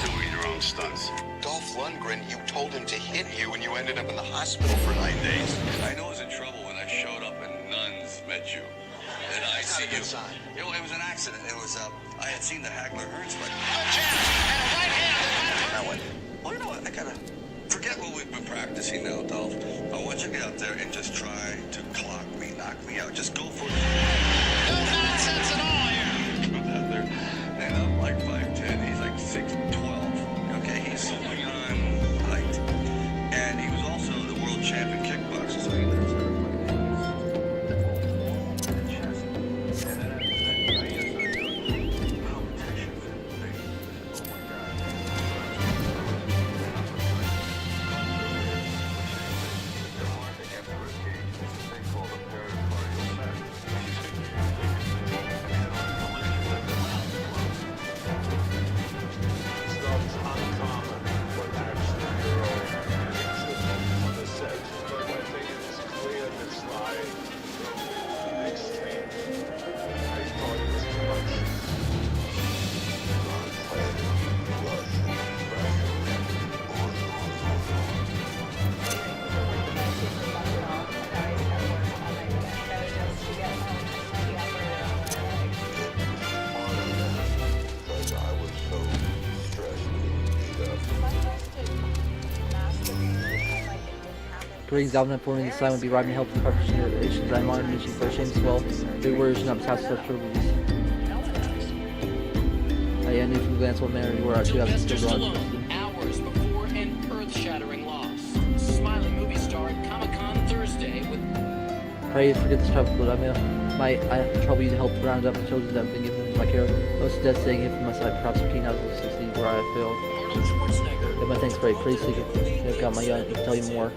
Doing your own stunts. Dolph Lundgren, you told him to hit you and you ended up in the hospital for 9 days. I know I was in trouble when I showed up and nuns met you. And I see you. It was an accident. It was I had seen the Hagler Hearns fight. I went, well, you know what? I gotta forget what we've been practicing now, Dolph. I want you to get out there and just try to clock me, knock me out. Just go for it. No nonsense at all here. Goes out there, and I'm like 5'10". He's like 6'12". Okay, he's so beyond height, and he was also the world champion kickboxer. So he knows everybody. Greetings, Alvin, informing this time will be arriving to help in preparations. I'm on a mission for Shane's well. Big words should not pass such privileges. I knew from a glance what manner you were. I should have still gone. Hours before an earth-shattering loss. Smiling movie star at Comic-Con Thursday with... Pray forget this trouble, but I have trouble you to help round up the children that have been given into my care. Most devastating hit from my side, perhaps 15,016 where I failed. But my thanks, pray. Please seek it. I've got my young, I can tell you more.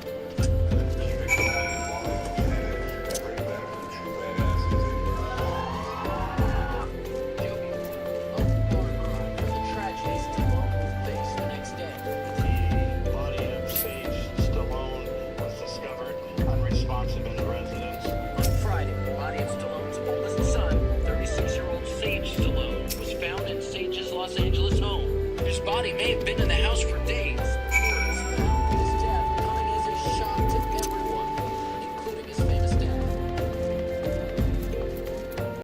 Friday, the body of Stallone's oldest son, 36-year-old Sage Stallone, was found in Sage's body may have been in the house for days.